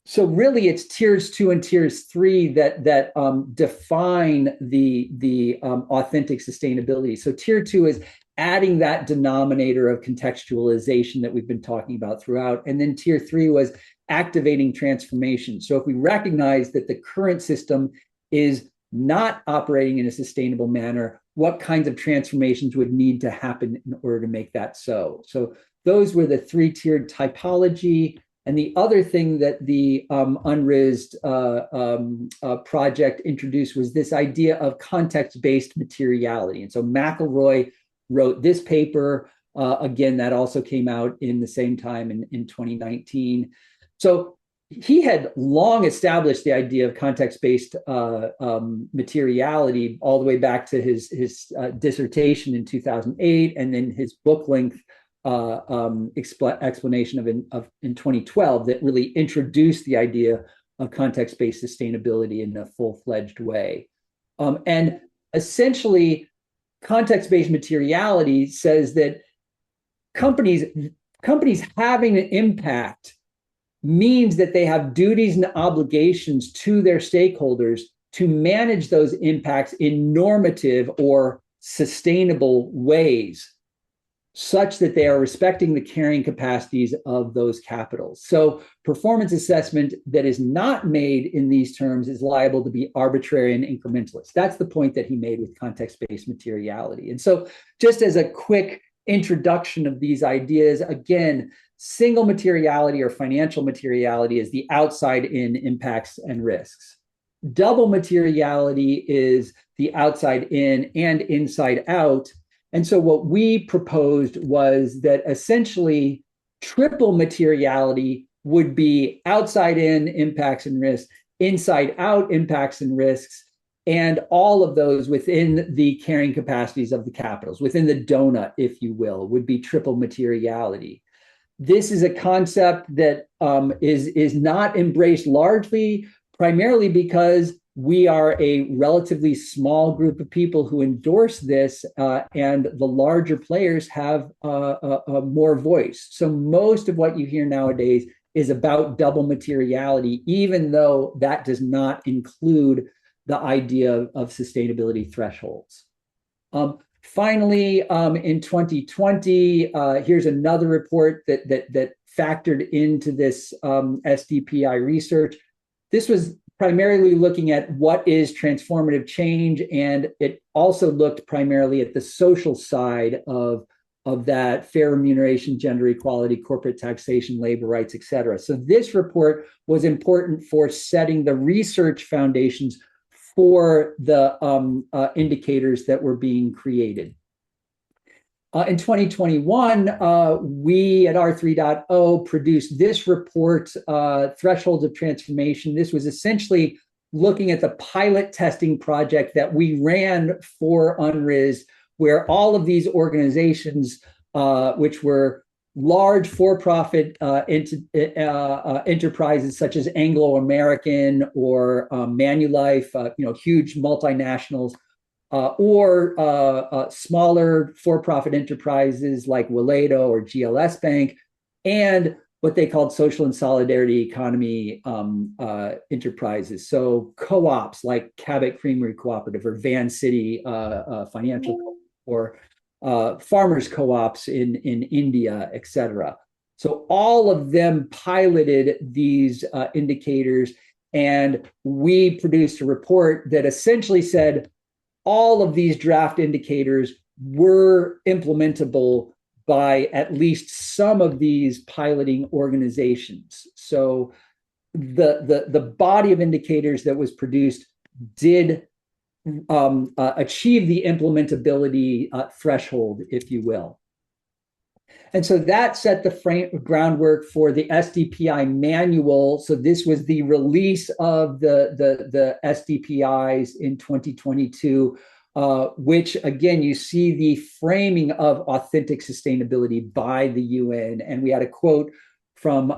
So really, it's tiers 2 and tiers 3 that define the authentic sustainability. So tier 2 is adding that denominator of contextualization that we've been talking about throughout, and then tier 3 was activating transformation. So if we recognize that the current system is not operating in a sustainable manner, what kinds of transformations would need to happen in order to make that so? So those were the 3-tiered typology. And the other thing that the UNRISD project introduced was this idea of context-based materiality. And so McElroy wrote this paper. Again, that also came out in the same time in 2019. So he had long established the idea of context-based materiality all the way back to his dissertation in 2008, and then his book-length explanation in 2012 that really introduced the idea of context-based sustainability in a full-fledged way. And essentially, context-based materiality says that companies having an impact means that they have duties and obligations to their stakeholders to manage those impacts in normative or sustainable ways, such that they are respecting the carrying capacities of those capitals. So performance assessment that is not made in these terms is liable to be arbitrary and incrementalist. That's the point that he made with context-based materiality. And so just as a quick introduction of these ideas, again, single materiality or financial materiality is the outside-in impacts and risks. Double materiality is the outside-in and inside-out. And so what we proposed was that essentially triple materiality would be outside-in impacts and risks, inside-out impacts and risks, and all of those within the carrying capacities of the capitals, within the donut, if you will, would be triple materiality. This is a concept that is not embraced largely, primarily because we are a relatively small group of people who endorse this, and the larger players have more voice. So most of what you hear nowadays is about double materiality, even though that does not include the idea of sustainability thresholds. Finally, in 2020, here's another report that factored into this SDPI research. This was primarily looking at what is transformative change, and it also looked primarily at the social side of that: fair remuneration, gender equality, corporate taxation, labor rights, et cetera. So this report was important for setting the research foundations for the indicators that were being created. In 2021, we at R3.0 produced this report, Thresholds of Transformation. This was essentially looking at the pilot testing project that we ran for UNRISD, where all of these organizations, which were large for-profit enterprises such as Anglo American or Manulife, huge multinationals, or smaller for-profit enterprises like Waledo or GLS Bank, and what they called social and solidarity economy enterprises. So co-ops like Cabot Creamery Cooperative or Van City Financial, or farmers co-ops in India, et cetera. So all of them piloted these indicators, and we produced a report that essentially said all of these draft indicators were implementable by at least some of these piloting organizations. So the body of indicators that was produced did achieve the implementability threshold, if you will. And so that set the groundwork for the SDPI manual. So this was the release of the SDPIs in 2022, which again, you see the framing of authentic sustainability by the UN. And we had a quote from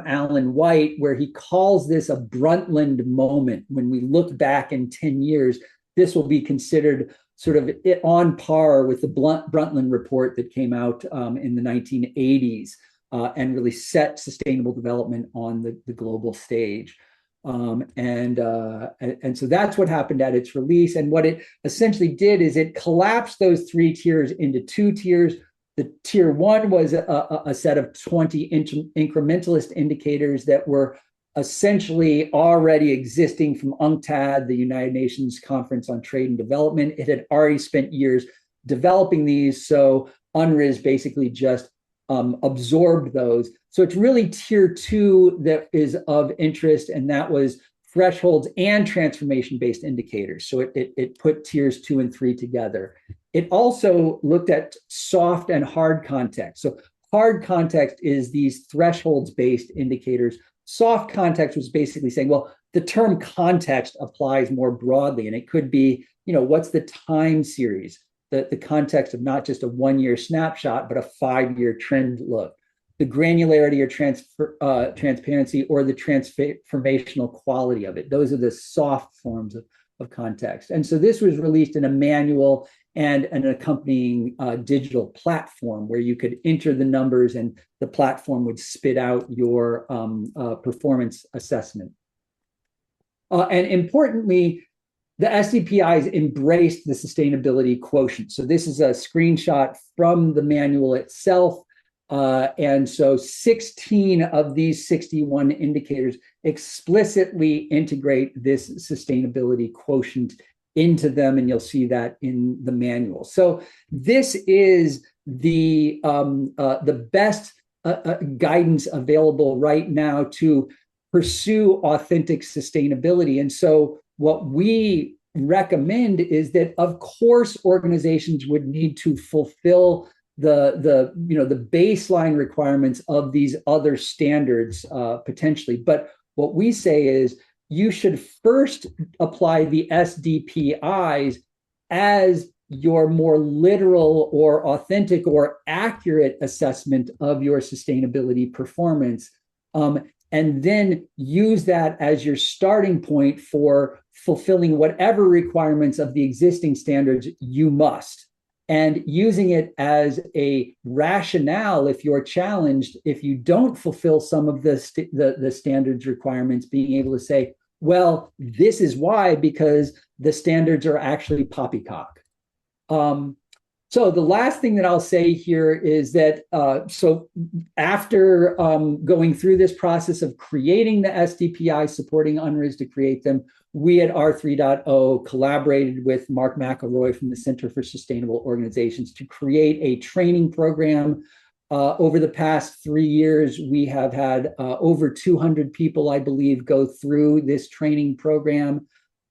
Alan White, where he calls this a Brundtland moment. When we look back in 10 years, this will be considered sort of on par with the Brundtland report that came out in the 1980s and really set sustainable development on the global stage. And so that's what happened at its release. And what it essentially did is it collapsed those three tiers into two tiers. The tier one was a set of 20 incrementalist indicators that were essentially already existing from UNCTAD, the United Nations Conference on Trade and Development. It had already spent years developing these. So UNRISD basically just absorbed those. So it's really tier two that is of interest, and that was thresholds and transformation-based indicators. So it put tiers 2 and 3 together. It also looked at soft and hard context. So hard context is these thresholds-based indicators. Soft context was basically saying, well, the term context applies more broadly, and it could be, what's the time series, the context of not just a one-year snapshot, but a 5-year trend look. The granularity or transparency, or the transformational quality of it. Those are the soft forms of context. And so this was released in a manual and an accompanying digital platform where you could enter the numbers and the platform would spit out your performance assessment. And importantly, the SDPIs embraced the sustainability quotient. So this is a screenshot from the manual itself. And so 16 of these 61 indicators explicitly integrate this sustainability quotient into them, and you'll see that in the manual. So this is the best guidance available right now to pursue authentic sustainability. And so what we recommend is that, of course, organizations would need to fulfill the baseline requirements of these other standards potentially. But what we say is you should first apply the SDPIs as your more literal or authentic or accurate assessment of your sustainability performance. And then use that as your starting point for fulfilling whatever requirements of the existing standards you must. And using it as a rationale if you're challenged, if you don't fulfill some of the standards requirements, being able to say, well, this is why, because the standards are actually poppycock. So the last thing that I'll say here is that, so after going through this process of creating the SDPI, supporting UNRISD to create them, we at R3.0 collaborated with Mark McElroy from the Center for Sustainable Organizations to create a training program. Over the past 3 years, we have had over 200 people, I believe, go through this training program.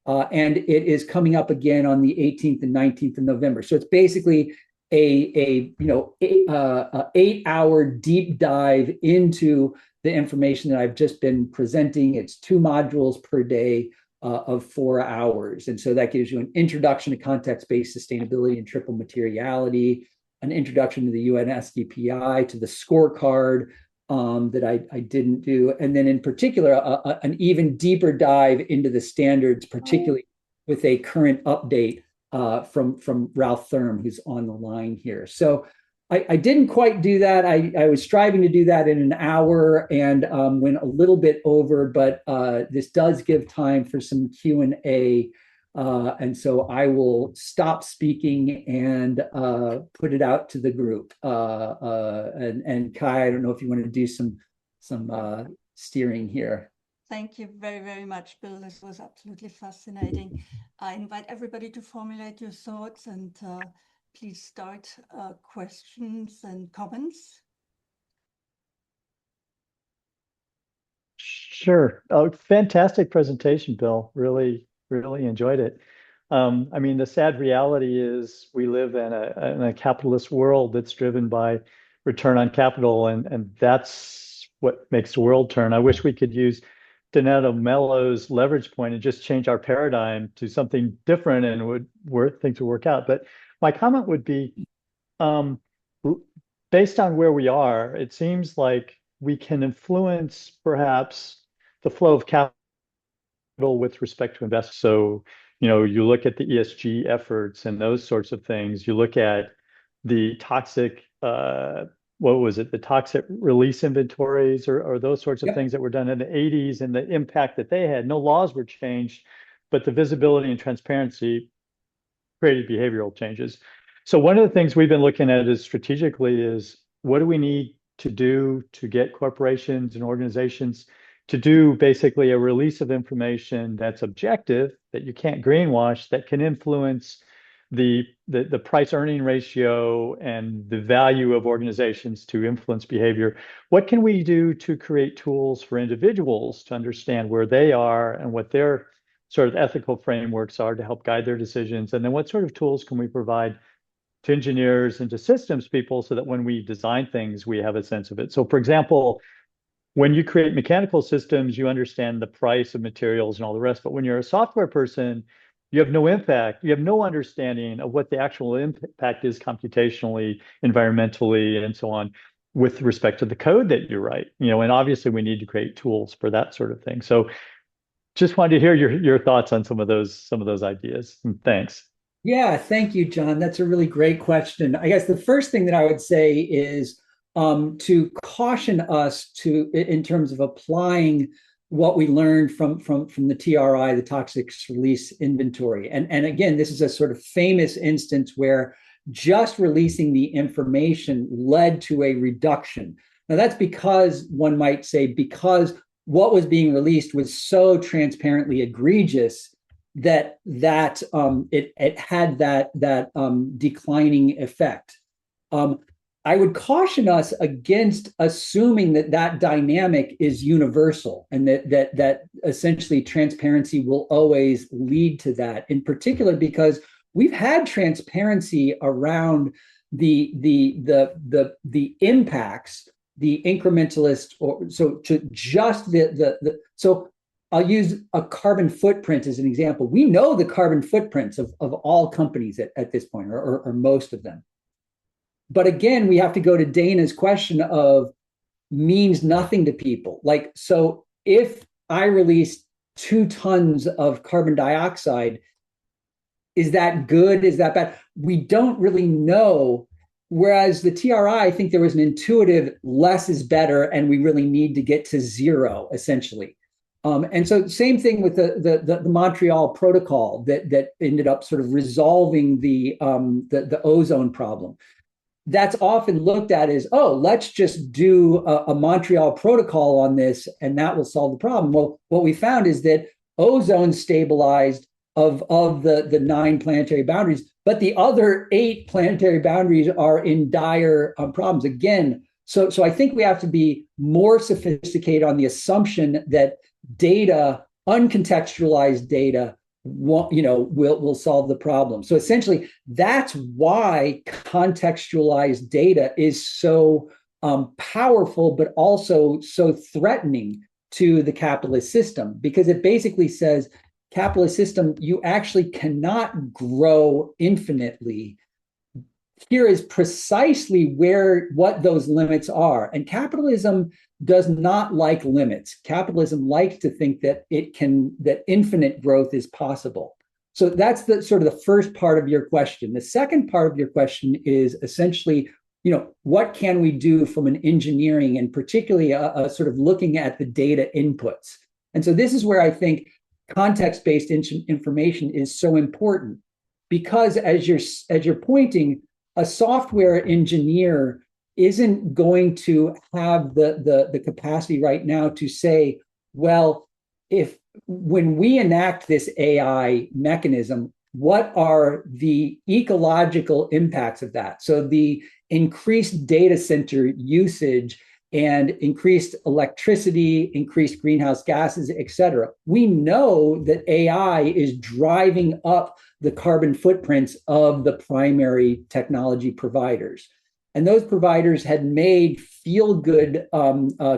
And it is coming up again on the 18th and 19th of November. So it's basically a 8-hour deep dive into the information that I've just been presenting. It's 2 modules per day of 4 hours. And so that gives you an introduction to context-based sustainability and triple materiality, an introduction to the UN SDPI, to the scorecard, that I didn't do. And then in particular, an even deeper dive into the standards, particularly with a current update from Ralph Thurm, who's on the line here. So I didn't quite do that. I was striving to do that in an hour and went a little bit over, but this does give time for some Q&A. And so I will stop speaking and put it out to the group. And Kai, I don't know if you want to do some steering here. Thank you very, very much, Bill. This was absolutely fascinating. I invite everybody to formulate your thoughts and please start questions and comments. Sure. Oh, fantastic presentation, Bill. Really enjoyed it. I mean, the sad reality is we live in a capitalist world that's driven by return on capital, and that's what makes the world turn. I wish we could use Donato Mello's leverage point and just change our paradigm to something different, and things would work out. But my comment would be, based on where we are, it seems like we can influence perhaps the flow of capital with respect to investment. So, you look at the ESG efforts and those sorts of things. You look at the toxic, what was it? The toxic release inventories or those sorts of things that were done in the 80s and the impact that they had. No laws were changed, but the visibility and transparency created behavioral changes. So one of the things we've been looking at is strategically is what do we need to do to get corporations and organizations to do basically a release of information that's objective, that you can't greenwash, that can influence the price earning ratio and the value of organizations to influence behavior. What can we do to create tools for individuals to understand where they are and what their sort of ethical frameworks are to help guide their decisions? And then what sort of tools can we provide to engineers and to systems people so that when we design things, we have a sense of it? So for example, when you create mechanical systems, you understand the price of materials and all the rest. But when you're a software person, you have no impact. You have no understanding of what the actual impact is computationally, environmentally, and so on with respect to the code that you write. And obviously we need to create tools for that sort of thing. So just wanted to hear your thoughts on some of those ideas. And thanks. Yeah, thank you, John. That's a really great question. I guess the first thing that I would say is to caution us in terms of applying what we learned from the TRI, the toxic release inventory. And again, this is a sort of famous instance where just releasing the information led to a reduction. Now that's because one might say, because what was being released was so transparently egregious that it had that declining effect. I would caution us against assuming that dynamic is universal and that essentially transparency will always lead to that. In particular, because we've had transparency around the impacts, the incrementalist, or so to just so I'll use a carbon footprint as an example. We know the carbon footprints of all companies at this point, or most of them. But again, we have to go to Dana's question of means nothing to people. Like, so if I release 2 tons of carbon dioxide, is that good? Is that bad? We don't really know. Whereas the TRI, I think there was an intuitive less is better, and we really need to get to 0, essentially. And so same thing with the Montreal Protocol that ended up sort of resolving the ozone problem. That's often looked at as, oh, let's just do a Montreal Protocol on this and that will solve the problem. Well, what we found is that ozone stabilized of the 9 planetary boundaries, but the other 8 planetary boundaries are in dire problems. Again, so I think we have to be more sophisticated on the assumption that data, uncontextualized data, will solve the problem. So essentially, that's why contextualized data is so powerful, but also so threatening to the capitalist system, because it basically says, capitalist system, you actually cannot grow infinitely. Here is precisely what those limits are. And capitalism does not like limits. Capitalism likes to think that that infinite growth is possible. So that's the sort of the first part of your question. The second part of your question is essentially, what can we do from an engineering and particularly a sort of looking at the data inputs? And so this is where I think context-based information is so important, because as you're pointing, a software engineer isn't going to have the capacity right now to say, well, when we enact this AI mechanism, what are the ecological impacts of that? So the increased data center usage and increased electricity, increased greenhouse gases, et cetera. We know that AI is driving up the carbon footprints of the primary technology providers. And those providers had made feel-good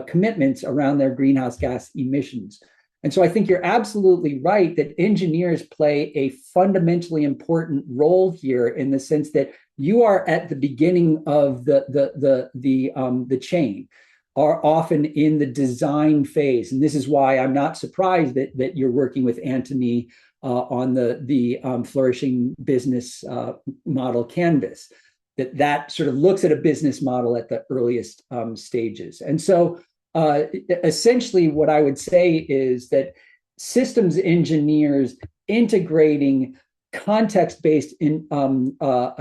commitments around their greenhouse gas emissions. And so I think you're absolutely right that engineers play a fundamentally important role here, in the sense that you are at the beginning of the chain. are often in the design phase. And this is why I'm not surprised that you're working with Anthony on the flourishing business model canvas, that sort of looks at a business model at the earliest stages. And so essentially what I would say is that systems engineers integrating context-based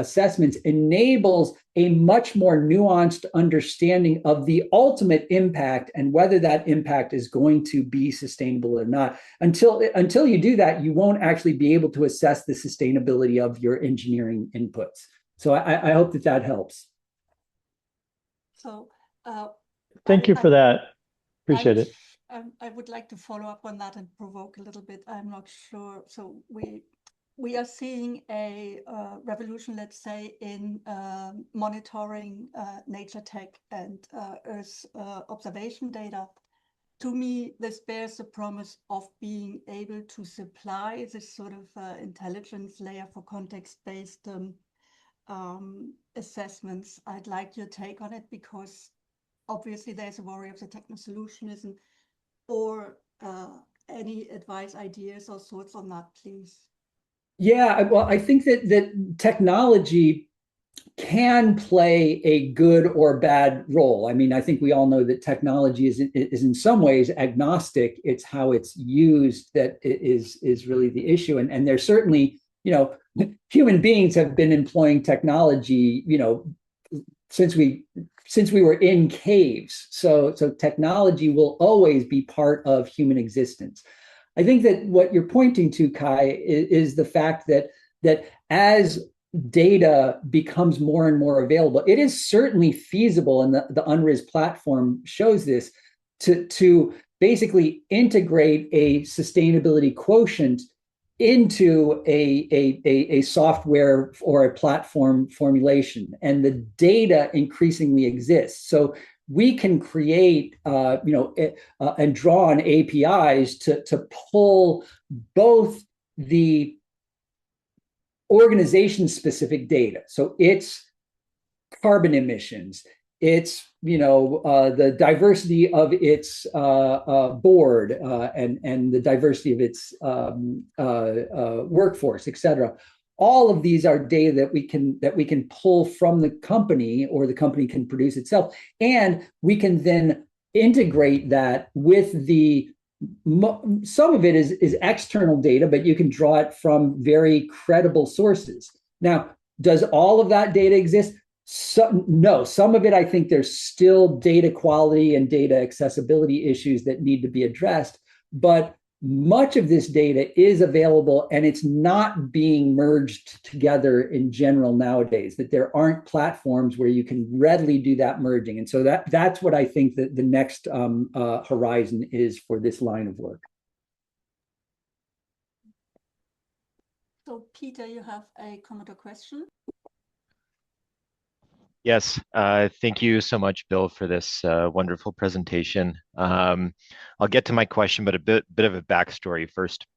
assessments enables a much more nuanced understanding of the ultimate impact and whether that impact is going to be sustainable or not. Until you do that, you won't actually be able to assess the sustainability of your engineering inputs. So I hope that helps. So thank you for that. Appreciate it. I would like to follow up on that and provoke a little bit. I'm not sure. So we are seeing a revolution, let's say, in monitoring nature tech and Earth observation data. To me, this bears the promise of being able to supply this sort of intelligence layer for context-based assessments. I'd like your take on it, because obviously there's a worry of the techno-solutionism, or any advice, ideas, or thoughts on that, please. Yeah, well, I think that technology can play a good or bad role. I mean, I think we all know that technology is in some ways agnostic. It's how it's used that is really the issue. And there's certainly, human beings have been employing technology, since we were in caves. So technology will always be part of human existence. I think that what you're pointing to, Kai, is the fact that as data becomes more and more available, it is certainly feasible, and the UNRISD platform shows this, to basically integrate a sustainability quotient into a software or a platform formulation, and the data increasingly exists. So we can create, and draw on APIs to pull both the organization-specific data, so it's carbon emissions, it's the diversity of its board and the diversity of its workforce, et cetera. All of these are data that we can pull from the company, or the company can produce itself, and we can then integrate that with some of it is external data, but you can draw it from very credible sources. Now, does all of that data exist? No, some of it, I think there's still data quality and data accessibility issues that need to be addressed, but much of this data is available, and it's not being merged together in general nowadays, that there aren't platforms where you can readily do that merging. And so that's what I think that the next horizon is for this line of work. So Peter, you have a comment or question? Yes, thank you so much, Bill, for this wonderful presentation. I'll get to my question, but a bit of a backstory first.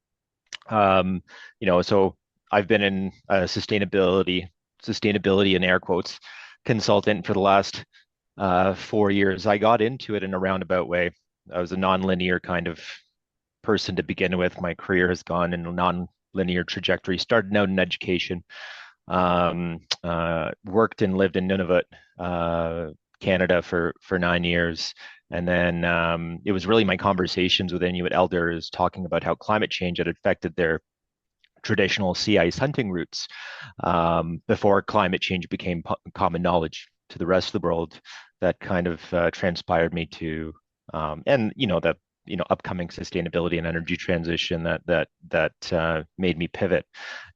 So I've been in sustainability in air quotes consultant for the last 4 years. I got into it in a roundabout way. I was a nonlinear kind of person to begin with. My career has gone in a nonlinear trajectory. Started out in education. Worked and lived in Nunavut, Canada for 9 years. And then it was really my conversations with Inuit elders talking about how climate change had affected their traditional sea ice hunting routes before climate change became common knowledge to the rest of the world. That kind of transpired me to, and the upcoming sustainability and energy transition that made me pivot.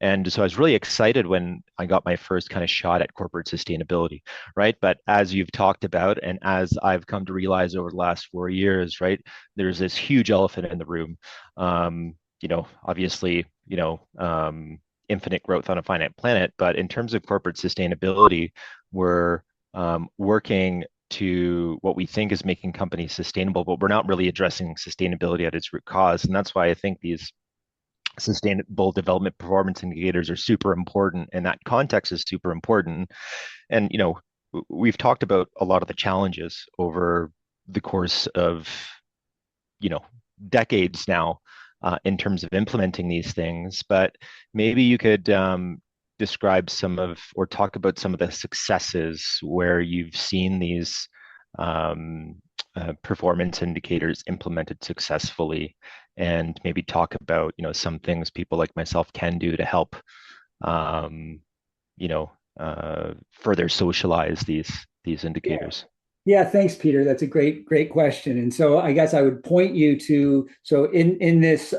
And so I was really excited when I got my first kind of shot at corporate sustainability, right? But as you've talked about, and as I've come to realize over the last 4 years, right, there's this huge elephant in the room. Obviously, infinite growth on a finite planet, but in terms of corporate sustainability, we're working to what we think is making companies sustainable, but we're not really addressing sustainability at its root cause. And that's why I think these sustainable development performance indicators are super important, and that context is super important. And we've talked about a lot of the challenges over the course of, decades now in terms of implementing these things. But maybe you could describe or talk about some of the successes where you've seen these performance indicators implemented successfully, and maybe talk about, some things people like myself can do to help, further socialize these indicators. Yeah, thanks, Peter. That's a great question. And so I guess I would point you to, so in this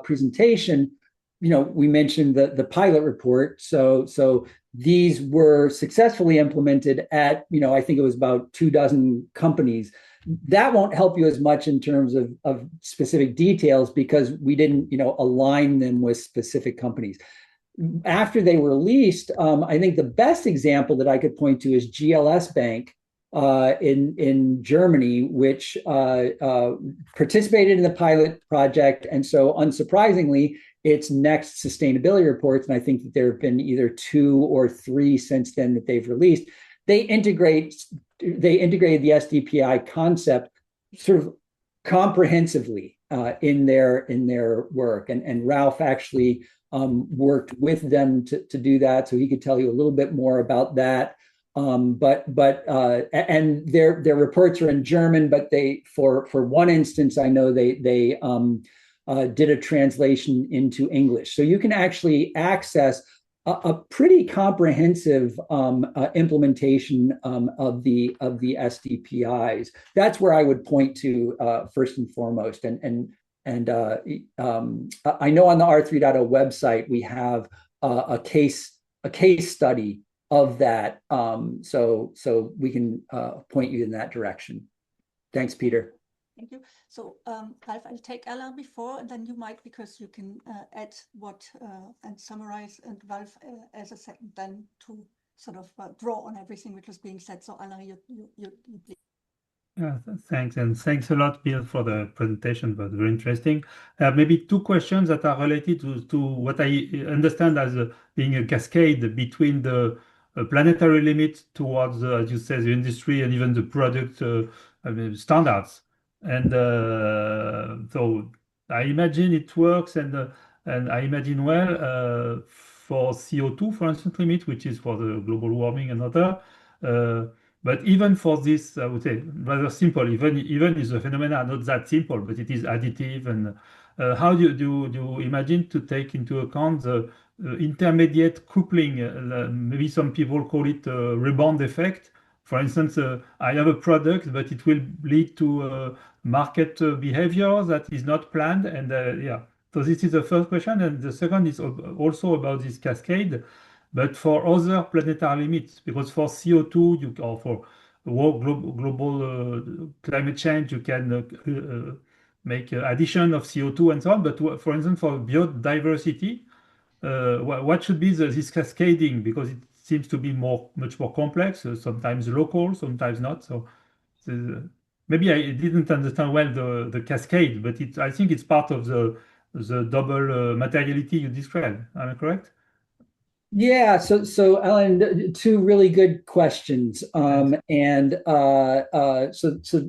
presentation, we mentioned the pilot report. So these were successfully implemented at, I think it was about 24 companies. That won't help you as much in terms of specific details because we didn't, align them with specific companies. After they were released, I think the best example that I could point to is GLS Bank in Germany, which participated in the pilot project. And so unsurprisingly, its next sustainability reports, and I think that there have been either 2 or 3 since then that they've released, they integrated the SDPI concept sort of comprehensively in their work. And Ralph actually worked with them to do that, so he could tell you a little bit more about that. And their reports are in German, but they for one instance, I know they did a translation into English, so you can actually access a pretty comprehensive implementation of the SDPIs. That's where I would point to first and foremost. And I know on the R3.0 website we have a case study of that, so we can point you in that direction. Thanks, Peter. Thank you. So Ralph, I'll take Alain before, and then you might, because you can add what and summarize, and Ralph as a second, then to sort of draw on everything which was being said. So Alain, you please. Thanks, and thanks a lot, Bill, for the presentation. But very interesting. Maybe 2 questions that are related to what I understand as being a cascade between the planetary limit towards, as you said, the industry and even the product standards. And so I imagine it works, and I imagine for CO2, for instance, limit, which is for the global warming and other. But even for this, I would say rather simple. Even if the phenomena are not that simple, but it is additive. And how do you imagine to take into account the intermediate coupling? Maybe some people call it a rebound effect. For instance, I have a product, but it will lead to market behavior that is not planned. And yeah, so this is the first question. And the second is also about this cascade, but for other planetary limits, because for CO2 or for global climate change, you can make addition of CO2 and so on. But for instance, for biodiversity, what should be this cascading? Because it seems to be much more complex, sometimes local, sometimes not. So maybe I didn't understand well the cascade, but I think it's part of the double materiality you described. Am I correct? Yeah, so Ellen, 2 really good questions. So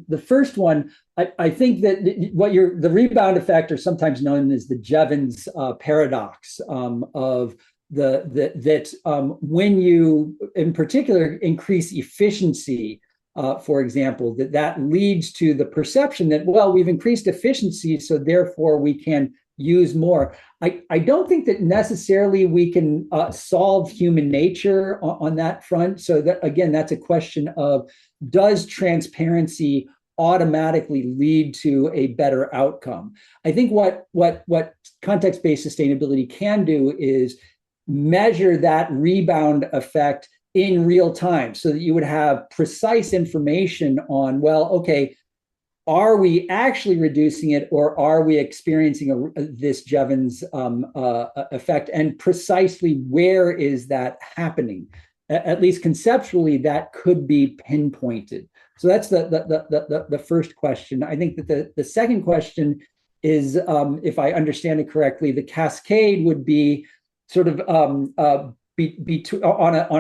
the first one, I think that the rebound effect, or sometimes known as the Jevons paradox, of that when you, in particular, increase efficiency, for example, that leads to the perception that, well, we've increased efficiency, so therefore we can use more. I don't think that necessarily we can solve human nature on that front. So that, again, that's a question of, does transparency automatically lead to a better outcome? I think what context-based sustainability can do is measure that rebound effect in real time, so that you would have precise information on, well, okay, are we actually reducing it, or are we experiencing this Jevons effect? And precisely where is that happening? At least conceptually, that could be pinpointed. So that's the first question. I think that the second question is, if I understand it correctly, the cascade would be sort of on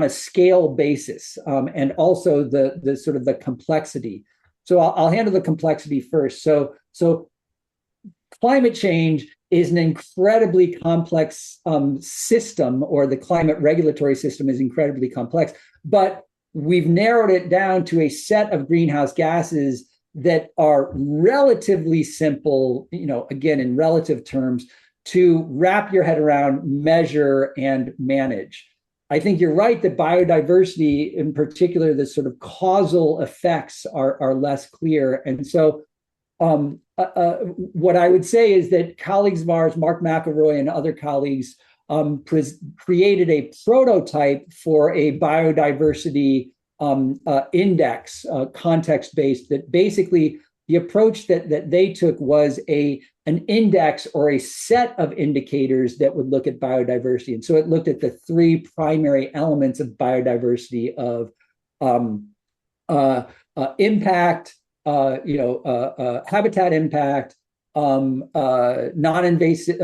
a scale basis, and also the sort of the complexity. I'll handle the complexity first. So climate change is an incredibly complex system, or the climate regulatory system is incredibly complex, but we've narrowed it down to a set of greenhouse gases that are relatively simple, again, in relative terms, to wrap your head around, measure, and manage. I think you're right that biodiversity, in particular, the sort of causal effects are less clear. And so what I would say is that colleagues of ours, Mark McElroy and other colleagues, created a prototype for a biodiversity index, context-based, that basically the approach that they took was an index or a set of indicators that would look at biodiversity. And so it looked at the three primary elements of biodiversity of impact, habitat impact, non-invasive,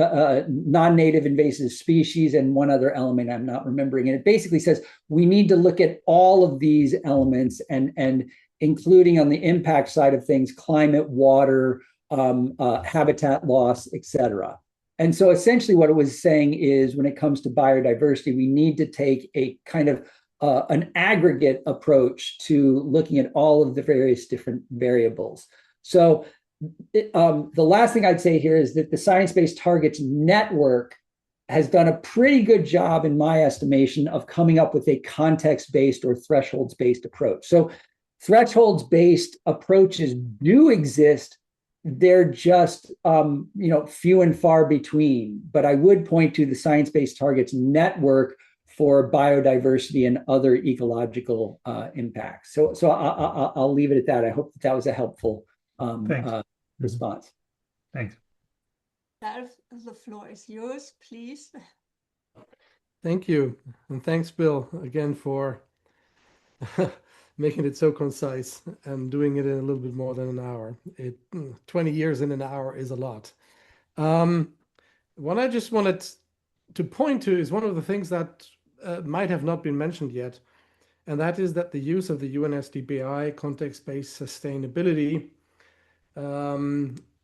non-native invasive species, and one other element I'm not remembering. And it basically says we need to look at all of these elements, and including on the impact side of things, climate, water, habitat loss, etc. And so essentially what it was saying is, when it comes to biodiversity, we need to take a kind of an aggregate approach to looking at all of the various different variables. So the last thing I'd say here is that the Science Based Targets Network has done a pretty good job, in my estimation, of coming up with a context-based or thresholds-based approach. So thresholds-based approaches do exist. They're just few and far between. But I would point to the Science Based Targets Network for biodiversity and other ecological impacts. So I'll leave it at that. I hope that was a helpful response. Thanks. The floor is yours, please. Thank you. And thanks, Bill, again, for making it so concise and doing it in a little bit more than an hour. 20 years in an hour is a lot. What I just wanted to point to is one of the things that might have not been mentioned yet, and that is that the use of the UNSDBI context-based sustainability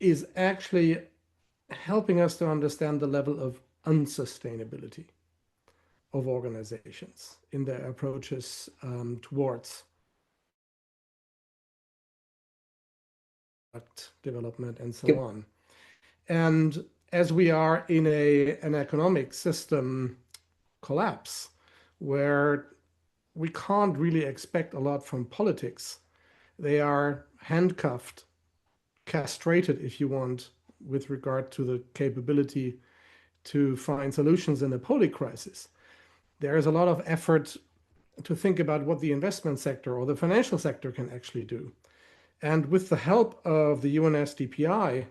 is actually helping us to understand the level of unsustainability of organizations in their approaches towards development and so on. And as we are in an economic system collapse, where we can't really expect a lot from politics, they are handcuffed, castrated, if you want, with regard to the capability to find solutions in a polycrisis. There is a lot of effort to think about what the investment sector or the financial sector can actually do. And with the help of the UNSDPI,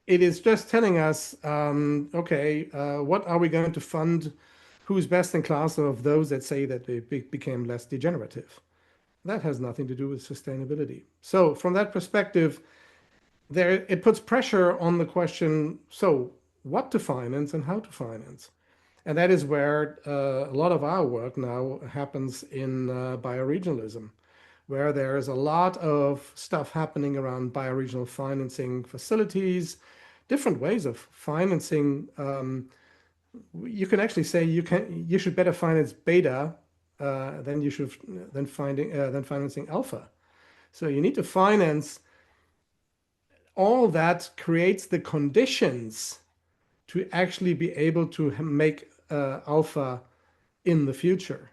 it is just telling us, okay, what are we going to fund? Who's best in class of those that say that they became less degenerative? That has nothing to do with sustainability. So from that perspective, it puts pressure on the question, so what to finance and how to finance? And that is where a lot of our work now happens in bioregionalism, where there is a lot of stuff happening around bioregional financing facilities, different ways of financing. You can actually say you should better finance beta than financing alpha. So you need to finance all that creates the conditions to actually be able to make alpha in the future.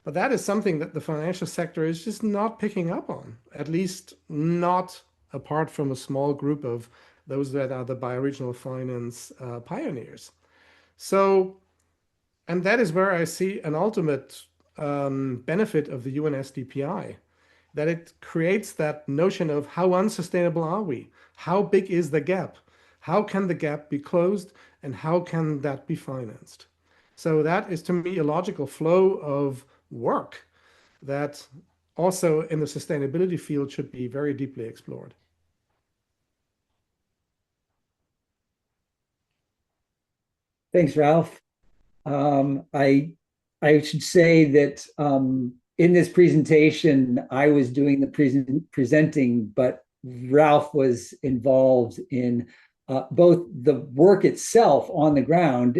But that is something that the financial sector is just not picking up on, at least not apart from a small group of those that are the bioregional finance pioneers. So, and that is where I see an ultimate benefit of the UNSDPI, that it creates that notion of how unsustainable are we? How big is the gap? How can the gap be closed, and how can that be financed? So that is, to me, a logical flow of work that also in the sustainability field should be very deeply explored. Thanks, Ralph. I should say that in this presentation, I was doing the presenting, but Ralph was involved in both the work itself on the ground,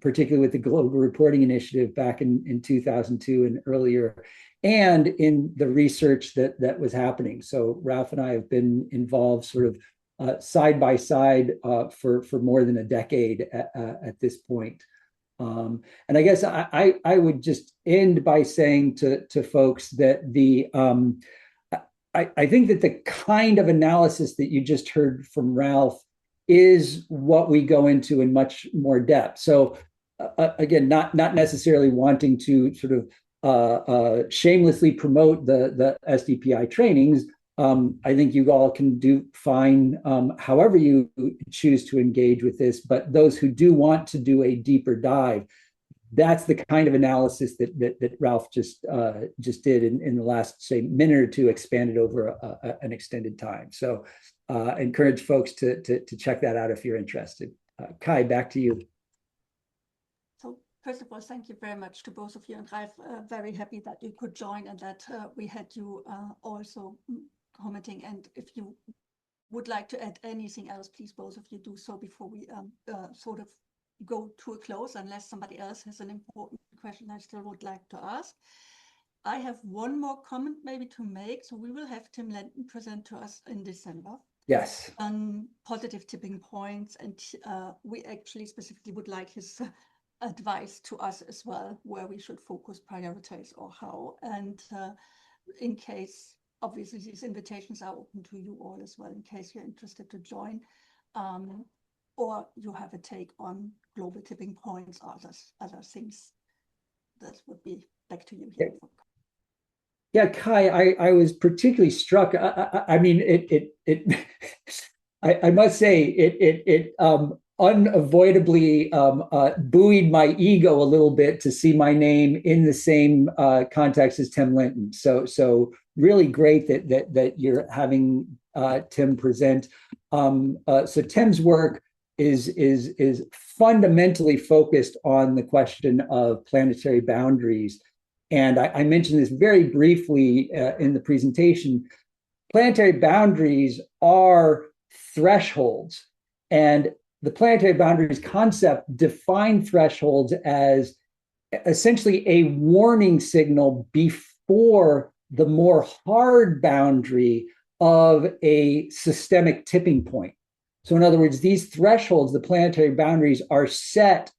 particularly with the Global Reporting Initiative back in 2002 and earlier, and in the research that was happening. So Ralph and I have been involved sort of side by side for more than a decade at this point. And I guess I would just end by saying to folks that I think that the kind of analysis that you just heard from Ralph is what we go into in much more depth. So again, not necessarily wanting to sort of shamelessly promote the SDPI trainings. I think you all can do fine however you choose to engage with this, but those who do want to do a deeper dive, that's the kind of analysis that Ralph just did in the last, say, minute or two, expanded over an extended time. So encourage folks to check that out if you're interested. Kai, back to you. So first of all, thank you very much to both of you, and I'm very happy that you could join and that we had you also commenting. And if you would like to add anything else, please both of you do so before we sort of go to a close, unless somebody else has an important question I still would like to ask. I have one more comment maybe to make. So we will have Tim Lenton present to us in December. Yes. On positive tipping points, and we actually specifically would like his advice to us as well, where we should focus, prioritize, or how. And in case, obviously, these invitations are open to you all as well, in case you're interested to join, or you have a take on global tipping points or other things. That would be back to you here. Yeah, Kai, I was particularly struck. I mean, I must say it unavoidably buoyed my ego a little bit to see my name in the same context as Tim Lenton. So really great that you're having Tim present. So Tim's work is fundamentally focused on the question of planetary boundaries. And I mentioned this very briefly in the presentation. Planetary boundaries are thresholds. And the planetary boundaries concept define thresholds as essentially a warning signal before the more hard boundary of a systemic tipping point. So in other words, these thresholds, the planetary boundaries, are set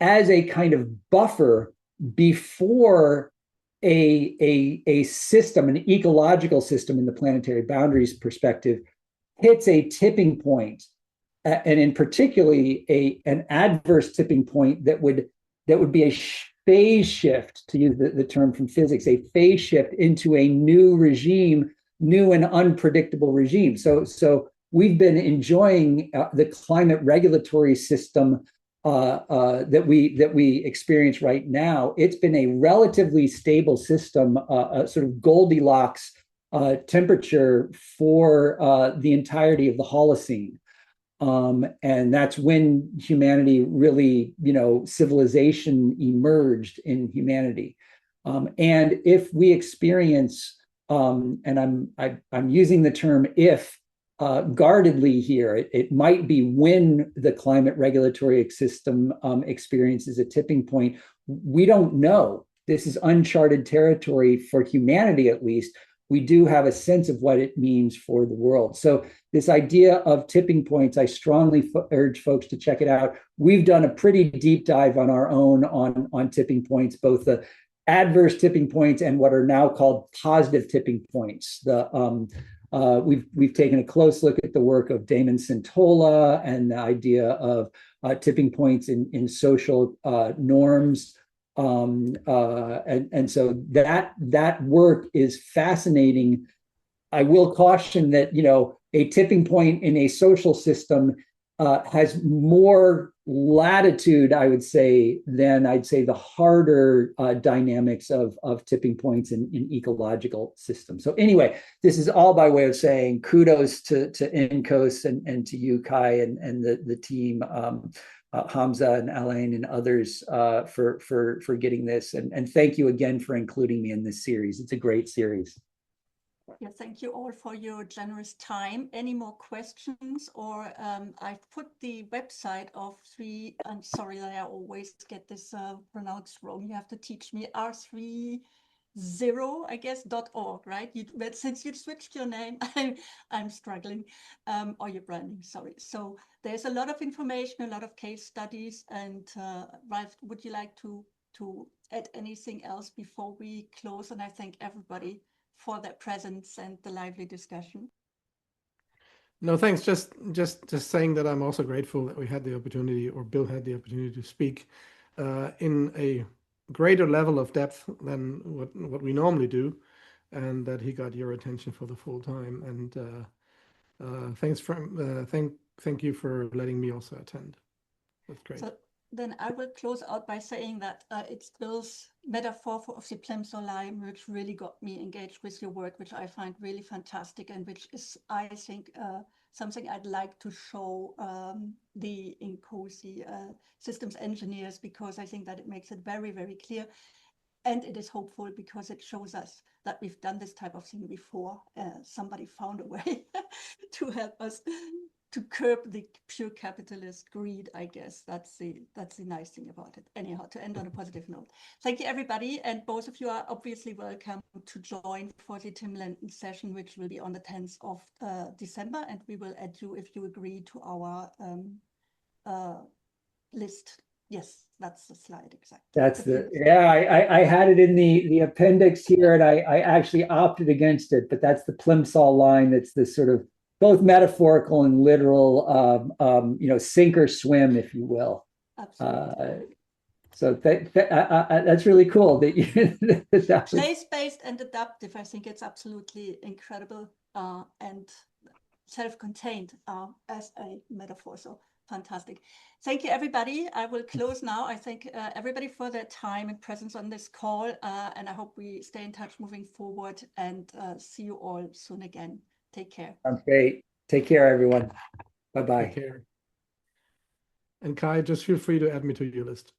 as a kind of buffer before a system, an ecological system in the planetary boundaries perspective, hits a tipping point, and in particularly an adverse tipping point that would be a phase shift, to use the term from physics, a phase shift into a new regime, new and unpredictable regime. So we've been enjoying the climate regulatory system that we experience right now. It's been a relatively stable system, a sort of Goldilocks temperature for the entirety of the Holocene. And that's when humanity really, civilization emerged in humanity. And if we experience, and I'm using the term if guardedly here, it might be when the climate regulatory system experiences a tipping point. We don't know. This is uncharted territory for humanity, at least. We do have a sense of what it means for the world. So this idea of tipping points, I strongly urge folks to check it out. We've done a pretty deep dive on our own on tipping points, both the adverse tipping points and what are now called positive tipping points. We've taken a close look at the work of Damon Centola and the idea of tipping points in social norms. And so that work is fascinating. I will caution that, a tipping point in a social system has more latitude, I would say, than I'd say the harder dynamics of tipping points in ecological systems. So anyway, this is all by way of saying kudos to INCOS and to you, Kai, and the team Hamza and Alain and others for getting this. And thank you again for including me in this series. It's a great series. Yeah, thank you all for your generous time. Any more questions? Or I've put the website of I'm sorry that I always get this pronounced wrong. You have to teach me R30, I guess, .org, right? But since you switched your name, I'm struggling, or your branding, sorry. So there's a lot of information, a lot of case studies. And Ralph, would you like to add anything else before we close? And I thank everybody for their presence and the lively discussion. No, thanks. Just saying that I'm also grateful that we had the opportunity, or Bill had the opportunity to speak in a greater level of depth than what we normally do, and that he got your attention for the full time. And thank you for letting me also attend. That's great. So then I will close out by saying that it's Bill's metaphor of the plimsoll line, which really got me engaged with your work, which I find really fantastic, and which is, I think, something I'd like to show the INCOSI systems engineers, because I think that it makes it very, very clear. And it is hopeful because it shows us that we've done this type of thing before. Somebody found a way to help us to curb the pure capitalist greed, I guess. That's the nice thing about it. Anyhow, to end on a positive note. Thank you, everybody. And both of you are obviously welcome to join for the Tim Lenton session, which will be on the 10th of December. And we will add you if you agree to our list. Yes, that's the slide, exactly. That's I had it in the appendix here, and I actually opted against it, but that's the plimsoll line. That's the sort of both metaphorical and literal, sink or swim, if you will. Absolutely. So that's really cool that you place-based and adaptive. I think it's absolutely incredible and self-contained as a metaphor. So fantastic. Thank you, everybody. I will close now. I thank everybody for their time and presence on this call, and I hope we stay in touch moving forward, and see you all soon again. Take care. Sounds great. Take care, everyone. Bye-bye. Take care. And Kai, just feel free to add me to your list.